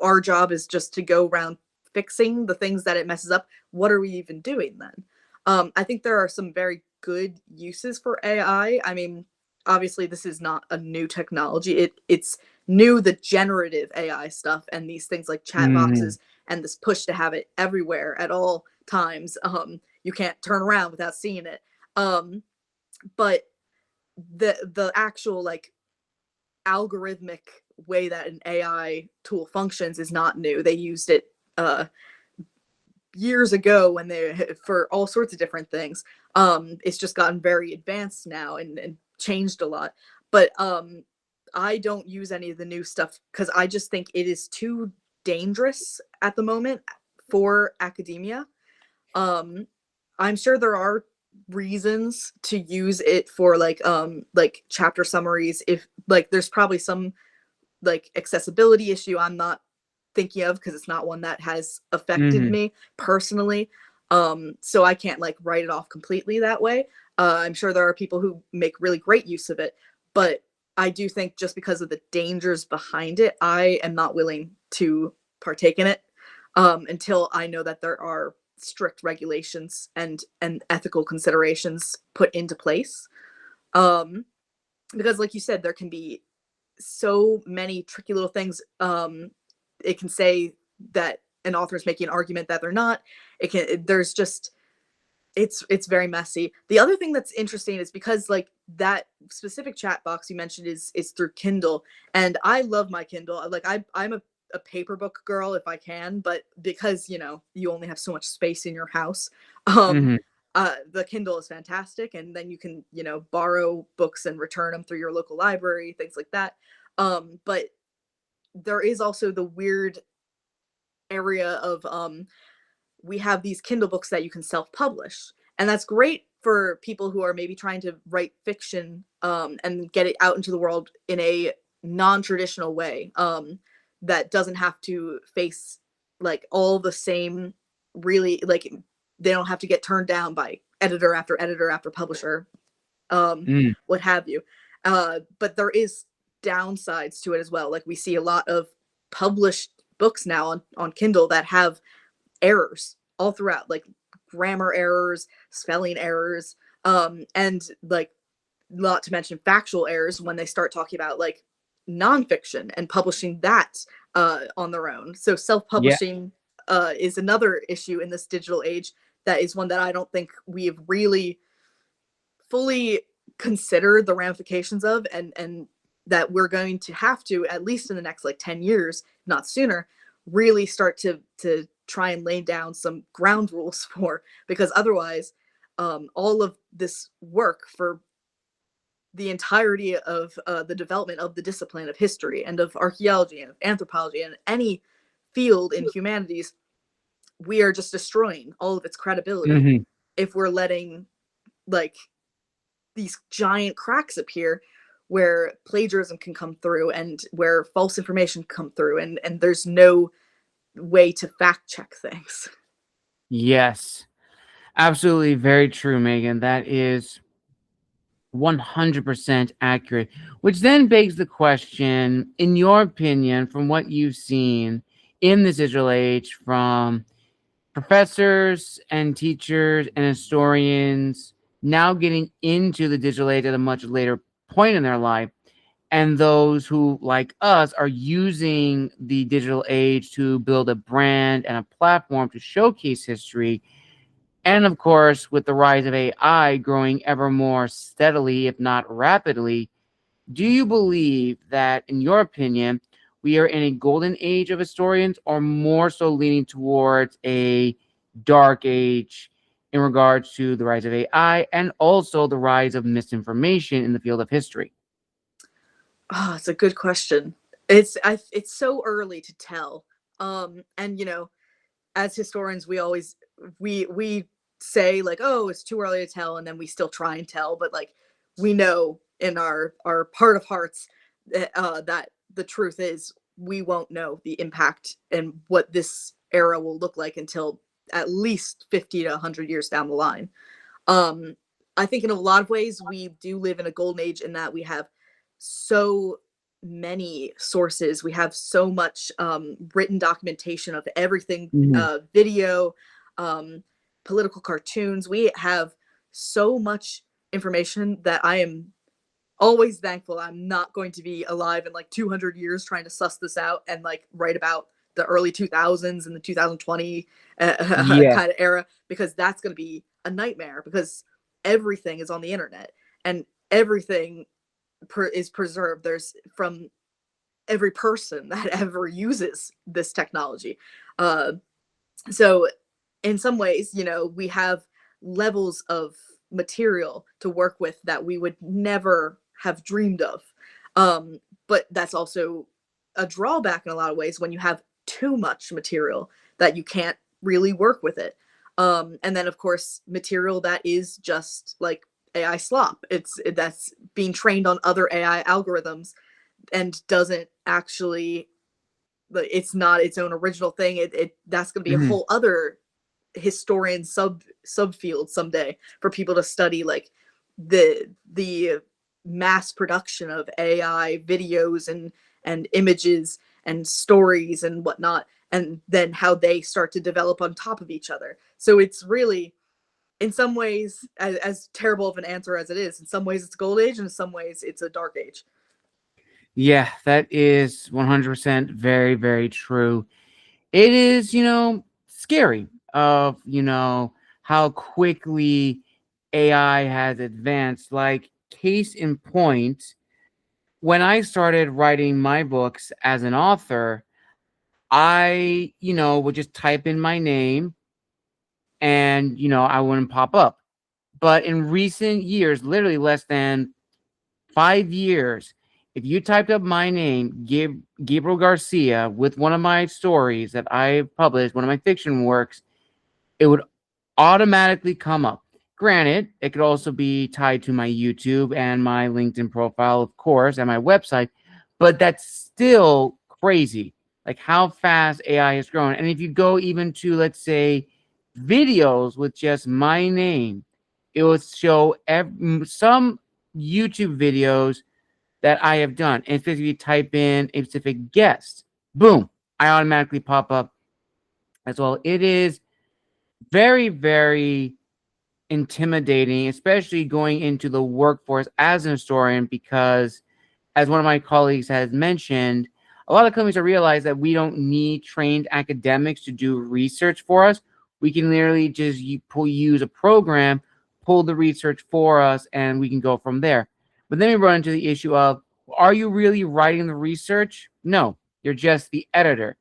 our job is just to go around fixing the things that it messes up, what are we even doing then? I think there are some very good uses for AI. I mean, obviously this is not a new technology. It's new, the generative AI stuff and these things like chat boxes and this push to have it everywhere at all times. You can't turn around without seeing it. But the actual like algorithmic way that an AI tool functions is not new. They used it years ago when they for all sorts of different things. It's just gotten very advanced now and changed a lot. But I don't use any of the new stuff because I just think it is too dangerous at the moment for academia. I'm sure there are reasons to use it for like chapter summaries. If like there's probably some like accessibility issue I'm not thinking of because it's not one that has affected me personally. So I can't like write it off completely that way. I'm sure there are people who make really great use of it, but I do think just because of the dangers behind it, I am not willing to partake in it until I know that there are strict regulations and ethical considerations put into place. Because like you said, there can be so many tricky little things. It can say that an author is making an argument that they're not. There's just it's very messy. The other thing that's interesting is because like that specific chat box you mentioned is through Kindle, and I love my Kindle. Like I'm a paper book girl if I can, but because you know you only have so much space in your house, the Kindle is fantastic, and then you can borrow books and return them through your local library, things like that. But there is also the weird area of we have these Kindle books that you can self-publish, and that's great for people who are maybe trying to write fiction and get it out into the world in a non-traditional way that doesn't have to face like all the same really like they don't have to get turned down by editor after publisher, what have you. But there is downsides to it as well. Like we see a lot of published books now on Kindle that have errors all throughout, like grammar errors, spelling errors, and like not to mention factual errors when they start talking about like nonfiction and publishing that on their own. So self-publishing is another issue in this digital age. That is one that I don't think we've really fully considered the ramifications of, and that we're going to have to, at least in the next like 10 years, not sooner, really start to try and lay down some ground rules for, because otherwise all of this work for the entirety of the development of the discipline of history and of archaeology and of anthropology and any field in humanities, we are just destroying all of its credibility if we're letting like these giant cracks appear where plagiarism can come through and where false information come through, and there's no way to fact check things. Yes, absolutely, very true, Megan. That is 100% accurate, which then begs the question, in your opinion, from what you've seen in this digital age from professors and teachers and historians now getting into the digital age at a much later point in their life, and those who, like us, are using the digital age to build a brand and a platform to showcase history. And of course, with the rise of AI growing ever more steadily, if not rapidly, do you believe that, in your opinion, we are in a golden age of historians, or more so leaning towards a dark age in regards to the rise of AI and also the rise of misinformation in the field of history? Oh, it's a good question. It's so early to tell. And as historians, we always we say like, oh, it's too early to tell, and then we still try and tell, but like we know in our heart of hearts that the truth is we won't know the impact and what this era will look like until at least 50 to 100 years down the line. I think in a lot of ways we do live in a golden age in that we have so many sources. We have so much written documentation of everything, video, political cartoons. We have so much information that I am always thankful I'm not going to be alive in like 200 years trying to suss this out and like write about the early 2000s and the 2020 Yeah. kind of era, because that's going to be a nightmare, because everything is on the internet and everything is preserved. There's from every person that ever uses this technology. So in some ways, you know, we have levels of material to work with that we would never have dreamed of. But that's also a drawback in a lot of ways when you have too much material that you can't really work with it. And then of course, material that is just like AI slop. That's being trained on other AI algorithms and doesn't actually, it's not its own original thing. That's going to be a whole other historian subfield someday for people to study, like the mass production of AI videos and images and stories and whatnot, and then how they start to develop on top of each other. So it's really, in some ways, as terrible of an answer as it is, in some ways it's a gold age, and in some ways it's a dark age. Yeah, that is 100% very, very true. It is, scary of, how quickly AI has advanced. Like, case in point, when I started writing my books as an author, I, would just type in my name and, I wouldn't pop up. But in recent years, literally less than 5 years, if you typed up my name, Gabriel Garcia, with one of my stories that I published, one of my fiction works, it would automatically come up. Granted, it could also be tied to my YouTube and my LinkedIn profile, of course, and my website, but that's still crazy, like how fast AI has grown. And if you go even to, let's say, videos with just my name, it will show some YouTube videos that I have done. And if you type in a specific guest, boom, I automatically pop up as well. It is very, very intimidating, especially going into the workforce as an historian, because as one of my colleagues has mentioned, a lot of companies have realized that we don't need trained academics to do research for us. We can literally just use a program, pull the research for us, and we can go from there. But then we run into the issue of, are you really writing the research? No, you're just the editor.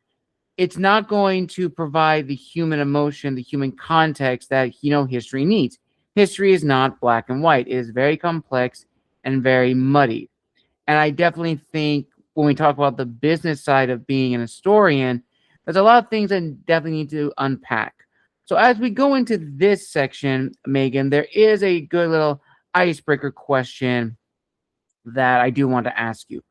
It's not going to provide the human emotion, the human context that, history needs. History is not black and white. It is very complex and very muddy. And I definitely think when we talk about the business side of being an historian, there's a lot of things that definitely need to unpack. So as we go into this section, Megan, there is a good little icebreaker question that I do want to ask you.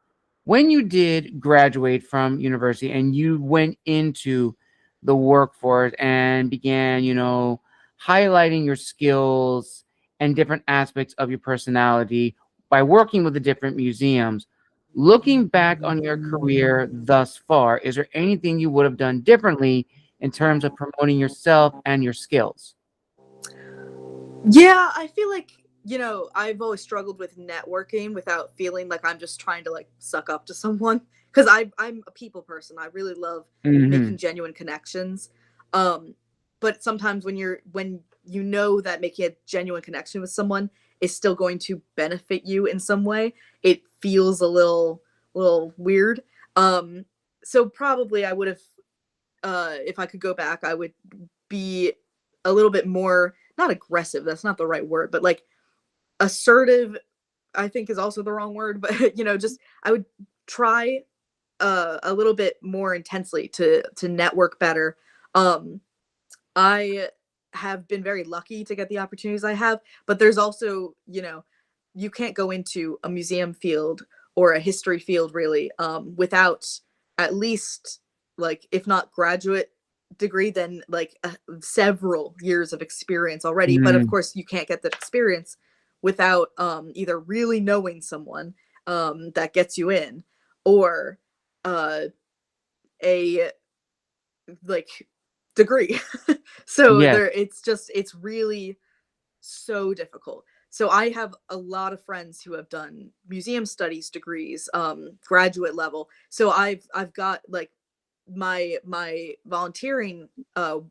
When you did graduate from university and you went into the workforce and began, highlighting your skills and different aspects of your personality by working with the different museums, looking back on your career thus far, is there anything you would have done differently in terms of promoting yourself and your skills? Yeah, I feel like, you know, I've always struggled with networking without feeling like I'm just trying to like suck up to someone, because I'm a people person. I really love Hmm. making genuine connections. Um, but sometimes when you know that making a genuine connection with someone is still going to benefit you in some way, it feels a little weird. Um, so probably I would have, if I could go back, I would be a little bit more, not aggressive, that's not the right word, but like assertive, I think is also the wrong word, but you know, just I would try a little bit more intensely to network better. Um, I have been very lucky to get the opportunities I have, but there's also, you know, you can't go into a museum field or a history field really without at least, like, if not graduate degree, then like several years of experience already. But of Hmm. course, you can't get that experience without either really knowing someone that gets you in, or uh, a like degree. So Yes. it's really so difficult. So I have a lot of friends who have done museum studies degrees, graduate level. So I've got like my volunteering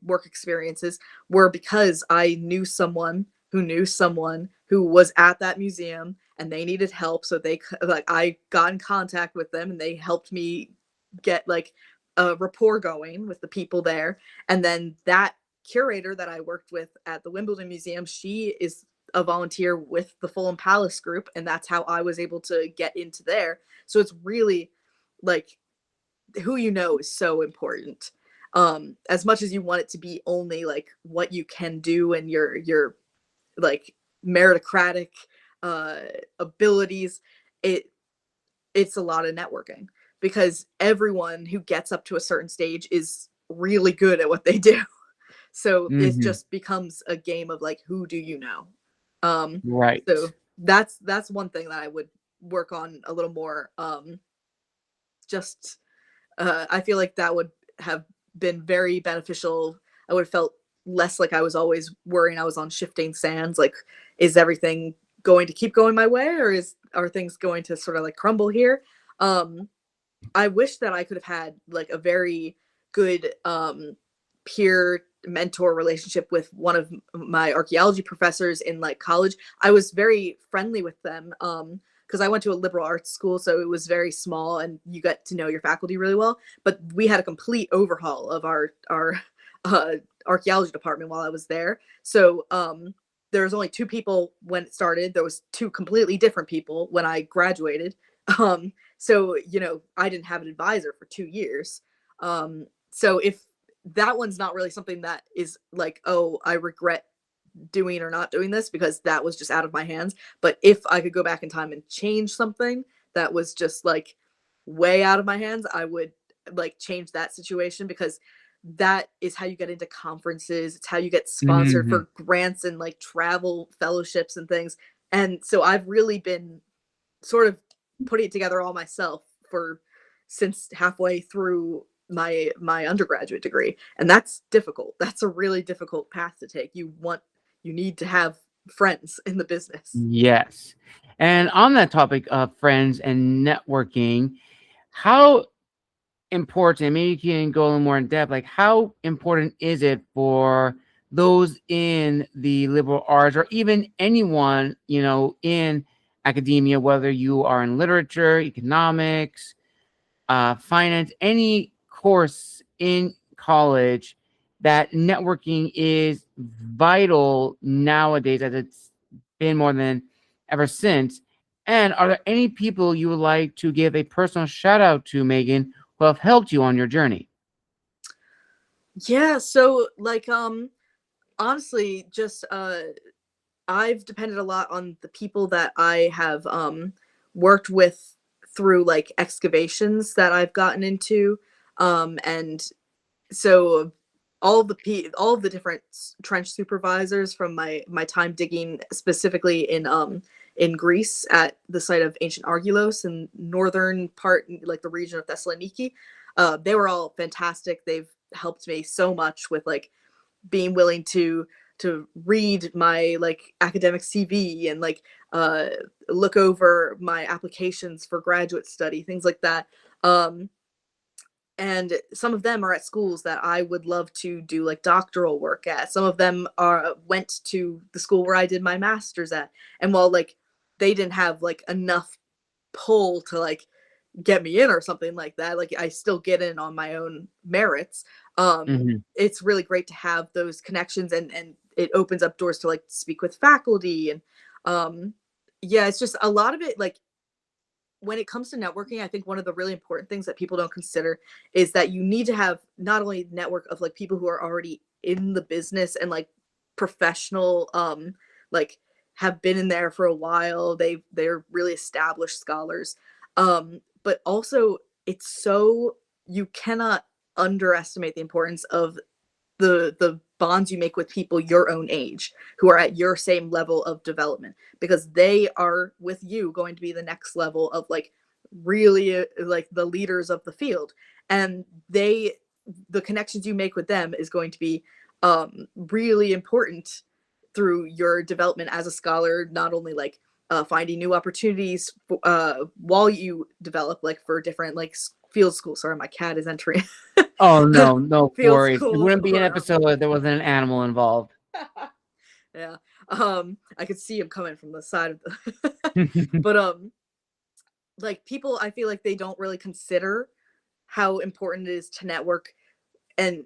work experiences were because I knew someone who was at that museum and they needed help, so I got in contact with them and they helped me get like a rapport going with the people there. And then that curator that I worked with at the Wimbledon Museum, she is a volunteer with the Fulham Palace group, and that's how I was able to get into there. So it's really like who you know is so important. As much as you want it to be only like what you can do and your like meritocratic abilities, it's a lot of networking, because everyone who gets up to a certain stage is really good at what they do. So it Hmm. just becomes a game of like, who do you know? Um, Right. so that's one thing that I would work on a little more. Just I feel like that would have been very beneficial. I would have felt less like I was always worrying I was on shifting sands. Like, is everything going to keep going my way, or are things going to sort of like crumble here? Um, I wish that I could have had like a very good peer mentor relationship with one of my archaeology professors in like college. I was very friendly with them because I went to a liberal arts school, so it was very small and you get to know your faculty really well. But we had a complete overhaul of our uh, archaeology department while I was there. So there was only two people when it started. There was two completely different people when I graduated. So, I didn't have an advisor for 2 years. So if that one's not really something that is like, oh, I regret doing or not doing this because that was just out of my hands. But if I could go back in time and change something that was just like way out of my hands, I would like change that situation, because that is how you get into conferences. It's how you get sponsored Hmm. for grants and like travel fellowships and things. And so I've really been sort of putting it together all myself for since halfway through my undergraduate degree, and that's difficult. That's a really difficult path to take. You need to have friends in the business. Yes. And on that topic of friends and networking, how important, maybe you can go a little more in depth, like how important is it for those in the liberal arts or even anyone, in academia, whether you are in literature, economics, finance, any course in college, that networking is vital nowadays as it's been more than ever since. And are there any people you would like to give a personal shout out to, Megan, who have helped you on your journey? Yeah, so like honestly, just I've depended a lot on the people that I have worked with through like excavations that I've gotten into. And so all of the different trench supervisors from my time digging specifically in Greece at the site of ancient Argelos in northern part, like the region of Thessaloniki, they were all fantastic. They've helped me so much with like being willing to read my like academic CV and like uh look over my applications for graduate study, things like that. And some of them are at schools that I would love to do like doctoral work at. Some of them are went to the school where I did my master's at. And while like they didn't have like enough pull to like get me in or something like that, like I still get in on my own merits. Hmm. It's really great to have those connections, and it opens up doors to like speak with faculty. And yeah, it's just a lot of it like when it comes to networking, I think one of the really important things that people don't consider is that you need to have not only network of like people who are already in the business and like professional, like have been in there for a while. They're really established scholars. But also it's so you cannot underestimate the importance of the bonds you make with people your own age who are at your same level of development, because they are with you going to be the next level of like really like the leaders of the field, and they the connections you make with them is going to be really important through your development as a scholar, not only like finding new opportunities while you develop, like for different like field schools. Sorry, my cat is entering. Oh, no Field worries. It schools wouldn't be an or, episode if there wasn't an animal involved. yeah. I could see him coming from the side of the but like people, I feel like they don't really consider how important it is to network and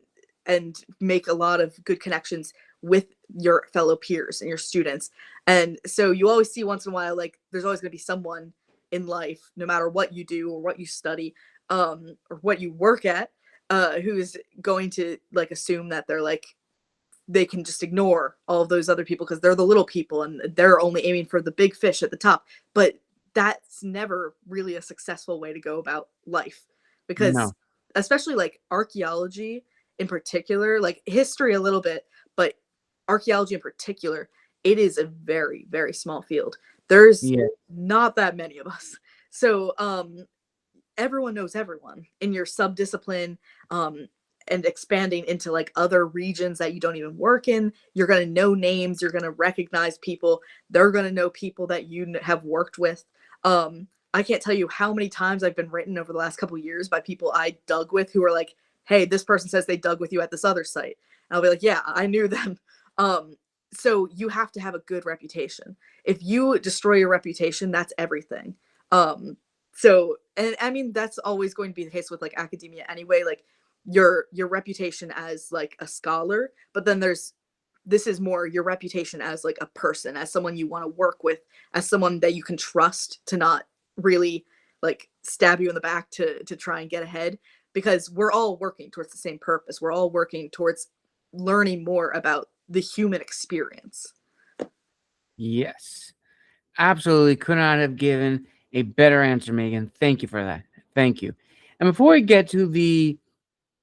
make a lot of good connections with your fellow peers and your students. And so you always see once in a while, like there's always going to be someone in life, no matter what you do or what you study, or what you work at, who's going to like assume that they're like, they can just ignore all of those other people because they're the little people and they're only aiming for the big fish at the top. But that's never really a successful way to go about life, because No. especially like archaeology in particular, like history a little bit, but archaeology in particular, it is a very, very small field. There's not that many of us. So everyone knows everyone in your subdiscipline, and expanding into like other regions that you don't even work in. You're going to know names, you're going to recognize people, they're going to know people that you have worked with. I can't tell you how many times I've been written over the last couple of years by people I dug with who are like, hey, this person says they dug with you at this other site. And I'll be like, yeah, I knew them. So you have to have a good reputation. If you destroy your reputation, that's everything. So, and I mean, that's always going to be the case with like academia anyway, like your reputation as like a scholar, but then this is more your reputation as like a person, as someone you want to work with, as someone that you can trust to not really like stab you in the back to try and get ahead, because we're all working towards the same purpose. We're all working towards learning more about the human experience. Yes, absolutely. Could not have given a better answer, Megan. Thank you for that. Thank you. And before we get to the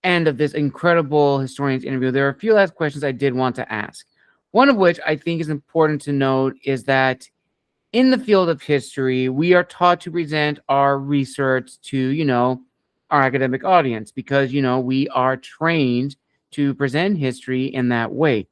end of this incredible historian's interview, there are a few last questions I did want to ask. One of which I think is important to note is that in the field of history, we are taught to present our research to, our academic audience because, we are trained to present history in that way.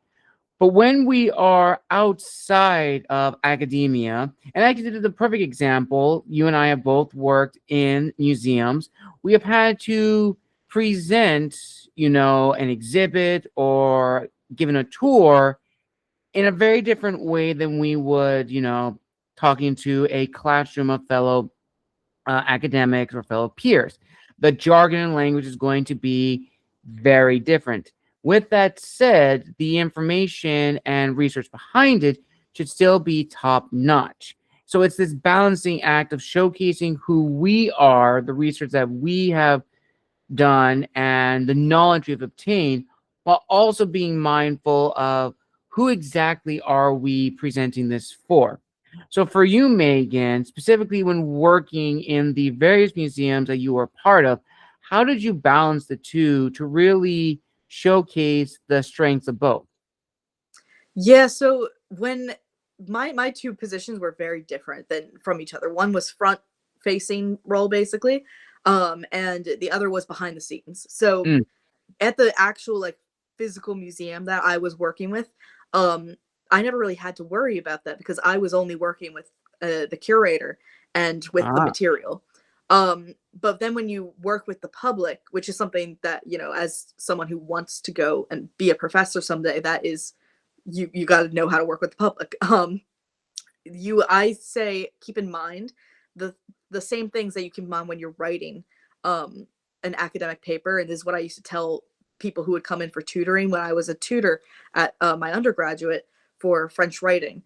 But when we are outside of academia, and actually this is the perfect example, you and I have both worked in museums, we have had to present, an exhibit or given a tour in a very different way than we would, talking to a classroom of fellow academics or fellow peers. The jargon and language is going to be very different. With that said, the information and research behind it should still be top notch. So it's this balancing act of showcasing who we are, the research that we have done, and the knowledge we've obtained, while also being mindful of who exactly are we presenting this for. So for you, Megan, specifically when working in the various museums that you were part of, how did you balance the two to really showcase the strengths of both? Yeah, so when my two positions were very different than from each other. One was front facing role basically, and the other was behind the scenes. So Mm. at the actual like physical museum that I was working with, I never really had to worry about that because I was only working with the curator and with the Ah, material. But then when you work with the public, which is something that, as someone who wants to go and be a professor someday, that is, you got to know how to work with the public. I say keep in mind the same things that you keep in mind when you're writing an academic paper, and this is what I used to tell people who would come in for tutoring when I was a tutor at my undergraduate for French writing,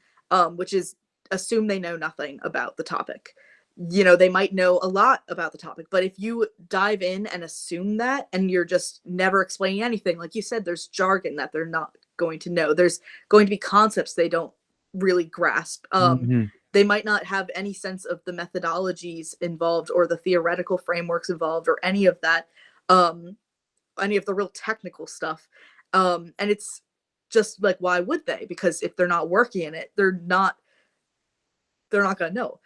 which is assume they know nothing about the topic. They might know a lot about the topic, but if you dive in and assume that and you're just never explaining anything, like you said, there's jargon that they're not going to know. There's going to be concepts they don't really grasp. mhm. They might not have any sense of the methodologies involved or the theoretical frameworks involved or any of that, any of the real technical stuff. And it's just like, why would they? Because if they're not working in it, they're not going to know.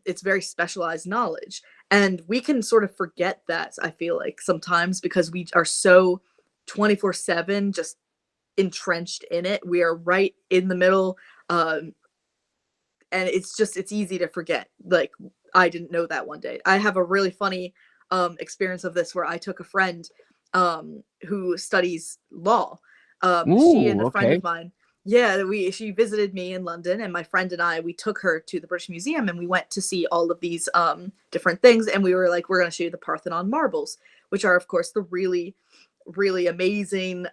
It's very specialized knowledge. And we can sort of forget that, I feel like, sometimes, because we are so 24/7 just entrenched in it. We are right in the middle. And it's easy to forget. Like, I didn't know that one day. I have a really funny experience of this, where I took a friend who studies law. She and Ooh, a friend okay. of mine, she visited me in London, and my friend and I, we took her to the British Museum, and we went to see all of these different things, and we were like, we're going to show you the Parthenon marbles, which are, of course, the really, really amazing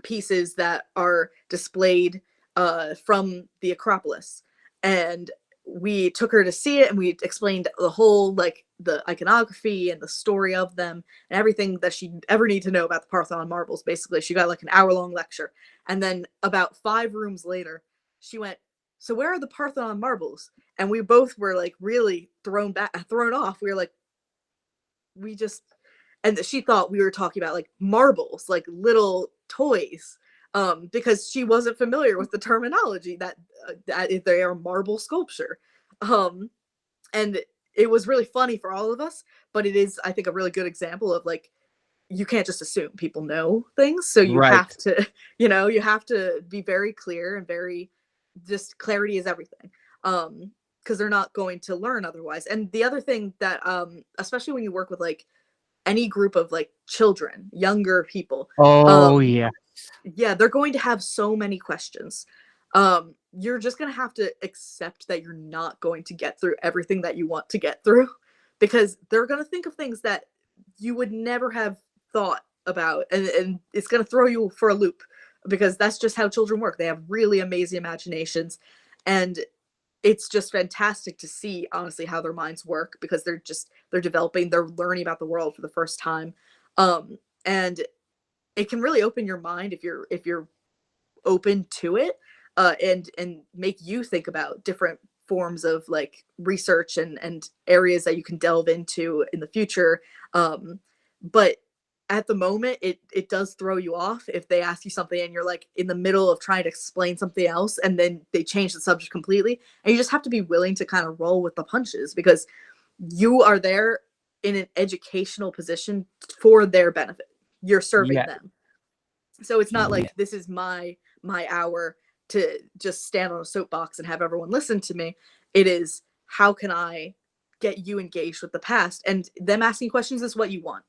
pieces that are displayed from the Acropolis. And we took her to see it, and we explained the whole, like, the iconography and the story of them and everything that she'd ever need to know about the Parthenon marbles. Basically, she got like an hour-long lecture. And then about 5 rooms later, she went, "So where are the Parthenon marbles?" And we both were like really thrown off. We were like, we just, and she thought we were talking about like marbles, like little toys, because she wasn't familiar with the terminology that they are marble sculpture. And it was really funny for all of us, but it is, I think, a really good example of, like, you can't just assume people know things, so you Right. have to, you have to be very clear, and very, just clarity is everything, because they're not going to learn otherwise. And the other thing that, especially when you work with, like, any group of, like, children, younger people, Oh, um yeah. yeah, they're going to have so many questions. You're just going to have to accept that you're not going to get through everything that you want to get through, because they're going to think of things that you would never have thought about, and it's going to throw you for a loop, because that's just how children work. They have really amazing imaginations, and it's just fantastic to see, honestly, how their minds work, because they're developing, they're learning about the world for the first time. And it can really open your mind if you're open to it, and make you think about different forms of, like, research and areas that you can delve into in the future. But at the moment, it does throw you off if they ask you something and you're, like, in the middle of trying to explain something else, and then they change the subject completely, and you just have to be willing to kind of roll with the punches, because you are there in an educational position for their benefit. You're serving Yeah. them. So it's not Yeah. like, this is my hour to just stand on a soapbox and have everyone listen to me. It is, how can I get you engaged with the past? And them asking questions is what you want.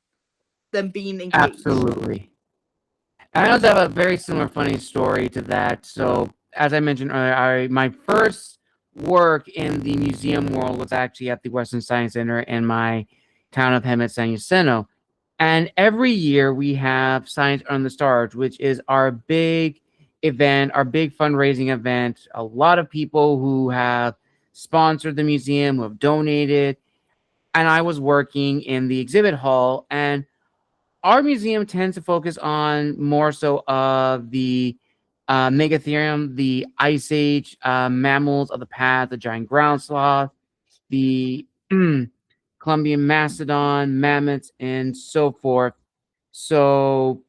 Them being engaged. Absolutely. I also have a very similar funny story to that. So, as I mentioned earlier, my first work in the museum world was actually at the Western Science Center in my town of Hemet, San Jacinto. And every year we have Science on the Stars, which is our big event, our big fundraising event. A lot of people who have sponsored the museum, who have donated. And I was working in the exhibit hall, and our museum tends to focus on more so of the Megatherium, the Ice Age mammals of the past, the giant ground sloth, the Columbian mastodon, mammoths, and so forth. So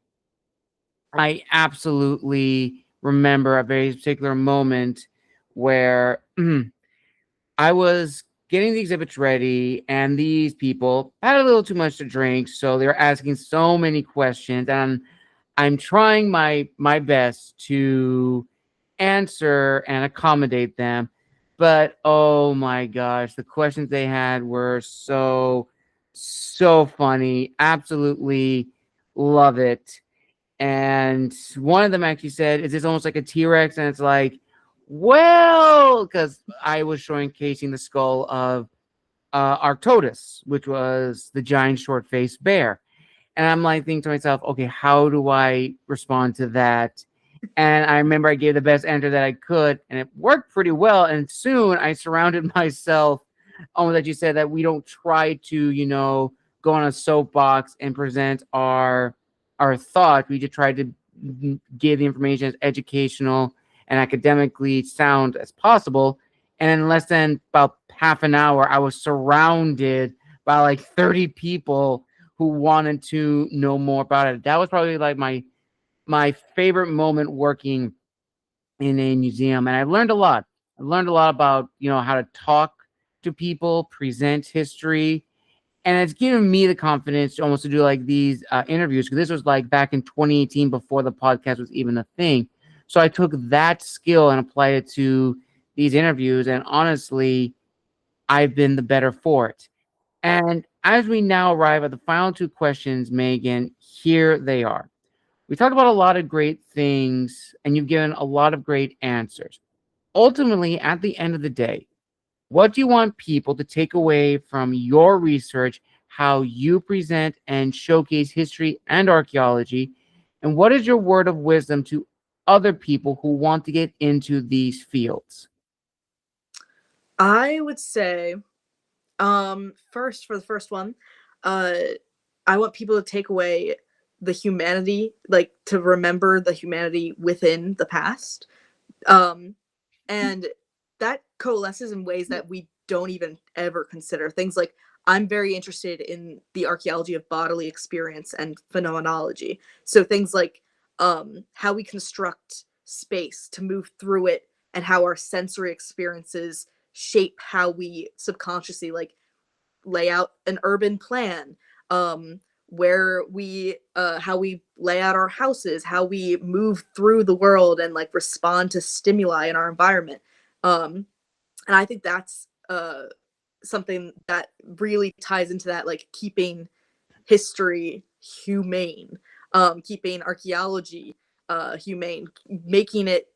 I absolutely remember a very particular moment where I was getting the exhibits ready, and these people had a little too much to drink, so they were asking so many questions, and I'm trying my best to answer and accommodate them. But oh my gosh, the questions they had were so funny. Absolutely love it. And one of them actually said, "Is this almost like a T-Rex?" And it's like, well, because I was showcasing the skull of Arctodus, which was the giant short-faced bear. And I'm like thinking to myself, okay, how do I respond to that? And I remember I gave the best answer that I could, and it worked pretty well. And soon I surrounded myself, almost like you said, that we don't try to, go on a soapbox and present our thought. We just try to give the information as educational and academically sound as possible. And in less than about half an hour, I was surrounded by like 30 people who wanted to know more about it. That was probably like my favorite moment working in a museum, and I learned a lot. I learned a lot about how to talk to people, present history, and it's given me the confidence to almost to do like these interviews, because this was like back in 2018 before the podcast was even a thing. So I took that skill and applied it to these interviews, and honestly, I've been the better for it. And as we now arrive at the final two questions, Megan, here they are. We talked about a lot of great things, and you've given a lot of great answers. Ultimately, at the end of the day, what do you want people to take away from your research, how you present and showcase history and archaeology? And what is your word of wisdom to other people who want to get into these fields? I would say, first, for the first one, I want people to take away the humanity, like to remember the humanity within the past. And that coalesces in ways that we don't even ever consider. Things like, I'm very interested in the archaeology of bodily experience and phenomenology. So things like how we construct space to move through it, and how our sensory experiences shape how we subconsciously like lay out an urban plan, where we how we lay out our houses, how we move through the world and like respond to stimuli in our environment. And I think that's something that really ties into that, like keeping history humane, keeping archaeology humane, making it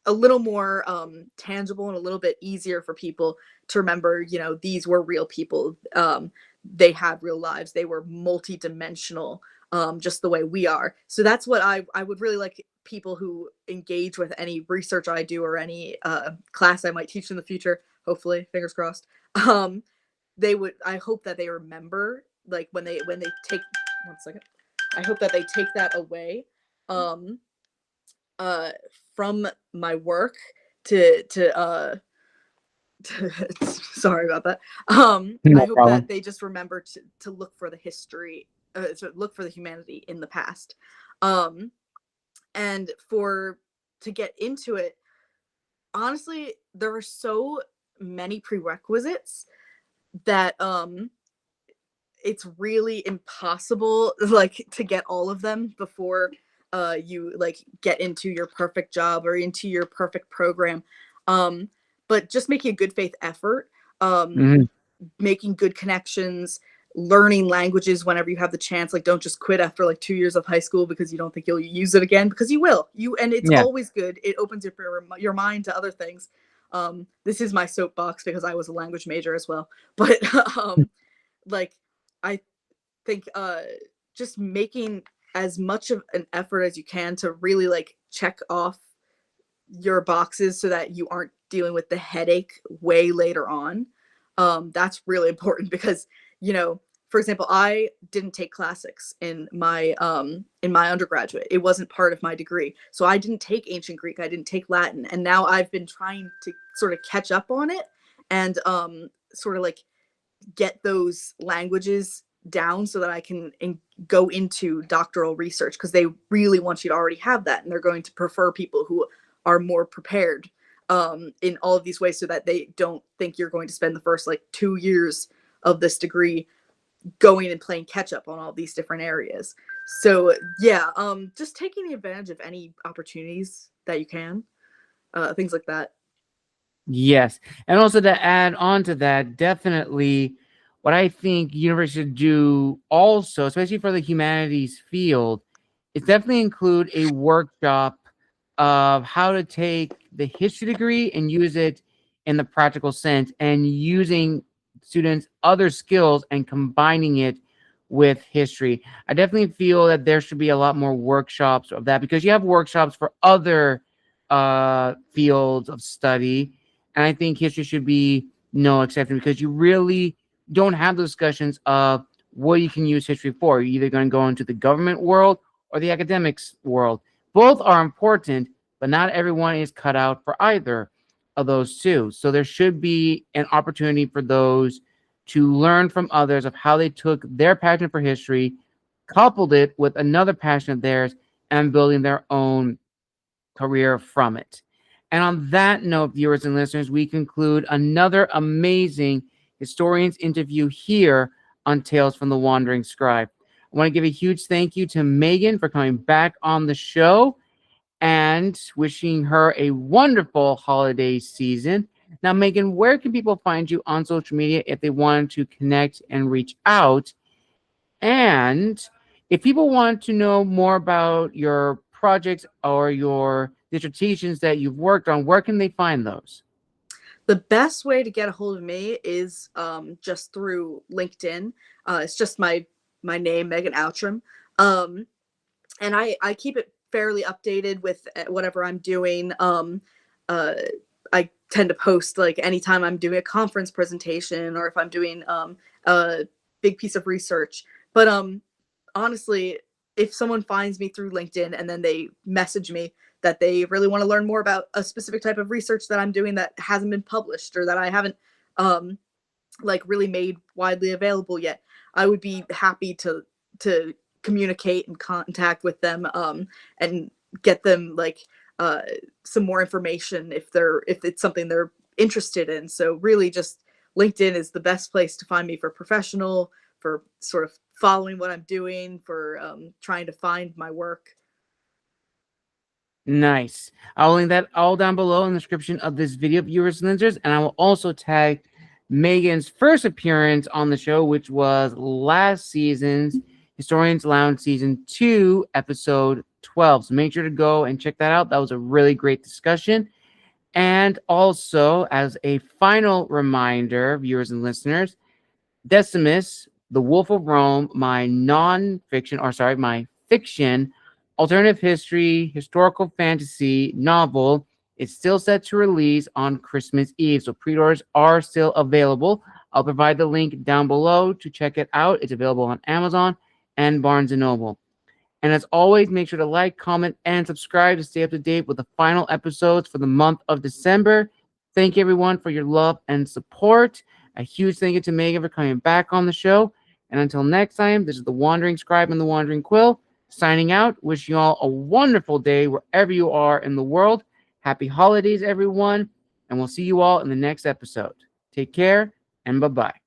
a little more tangible and a little bit easier for people to remember, these were real people. They had real lives. They were multidimensional, just the way we are. So that's what I would really like people who engage with any research I do or any class I might teach in the future, hopefully, fingers crossed. I hope that they remember, like when they take, one second. I hope that they take that away from my work to sorry about that. No I hope problem. that they just remember to look for the history, to look for the humanity in the past. And to get into it, honestly, there are so many prerequisites that it's really impossible like to get all of them before you like get into your perfect job or into your perfect program. But just making a good faith effort, Mhm. making good connections, learning languages whenever you have the chance. Like, don't just quit after like 2 years of high school because you don't think you'll use it again, because you will. And it's Yeah. always good. It opens your mind to other things. This is my soapbox because I was a language major as well. But like, I think just making as much of an effort as you can to really like check off your boxes so that you aren't dealing with the headache way later on. That's really important because, for example, I didn't take classics in my undergraduate. It wasn't part of my degree. So I didn't take ancient Greek, I didn't take Latin, and now I've been trying to sort of catch up on it and sort of like get those languages down so that I can go into doctoral research, because they really want you to already have that, and they're going to prefer people who are more prepared in all of these ways, so that they don't think you're going to spend the first like 2 years of this degree going and playing catch up on all these different areas. So yeah, just taking advantage of any opportunities that you can, things like that. Yes. And also to add on to that, definitely what I think universities should do also, especially for the humanities field, is definitely include a workshop of how to take the history degree and use it in the practical sense, and using students' other skills and combining it with history. I definitely feel that there should be a lot more workshops of that, because you have workshops for other fields of study, and I think history should be no exception, because you really don't have the discussions of what you can use history for. You're either going to go into the government world or the academics world. Both are important, but not everyone is cut out for either of those two. So there should be an opportunity for those to learn from others of how they took their passion for history, coupled it with another passion of theirs, and building their own career from it. And on that note, viewers and listeners, we conclude another amazing historians interview here on Tales from the Wandering Scribe. I want to give a huge thank you to Megan for coming back on the show and wishing her a wonderful holiday season. Now, Megan, where can people find you on social media if they wanted to connect and reach out? And if people want to know more about your projects or your dissertations that you've worked on, where can they find those? The best way to get a hold of me is just through LinkedIn. It's just my name, Megan Outtrim. And I keep it fairly updated with whatever I'm doing. I tend to post like anytime I'm doing a conference presentation or if I'm doing a big piece of research. But honestly, if someone finds me through LinkedIn and then they message me that they really want to learn more about a specific type of research that I'm doing that hasn't been published or that I haven't like really made widely available yet, I would be happy to communicate and contact with them and get them like some more information if it's something they're interested in. So really just LinkedIn is the best place to find me for professional, for sort of following what I'm doing, for trying to find my work. Nice. I'll link that all down below in the description of this video, viewers and listeners, and I will also tag Megan's first appearance on the show, which was last season's Historians Lounge Season 2, Episode 12. So make sure to go and check that out. That was a really great discussion. And also, as a final reminder, viewers and listeners, Decimus, The Wolf of Rome, my fiction alternative history, historical fantasy novel is still set to release on Christmas Eve. So pre-orders are still available. I'll provide the link down below to check it out. It's available on Amazon and Barnes & Noble. And as always, make sure to like, comment, and subscribe to stay up to date with the final episodes for the month of December. Thank you, everyone, for your love and support. A huge thank you to Megan for coming back on the show. And until next time, this is the Wandering Scribe and the Wandering Quill signing out. Wish you all a wonderful day wherever you are in the world. Happy holidays, everyone. And we'll see you all in the next episode. Take care and bye-bye.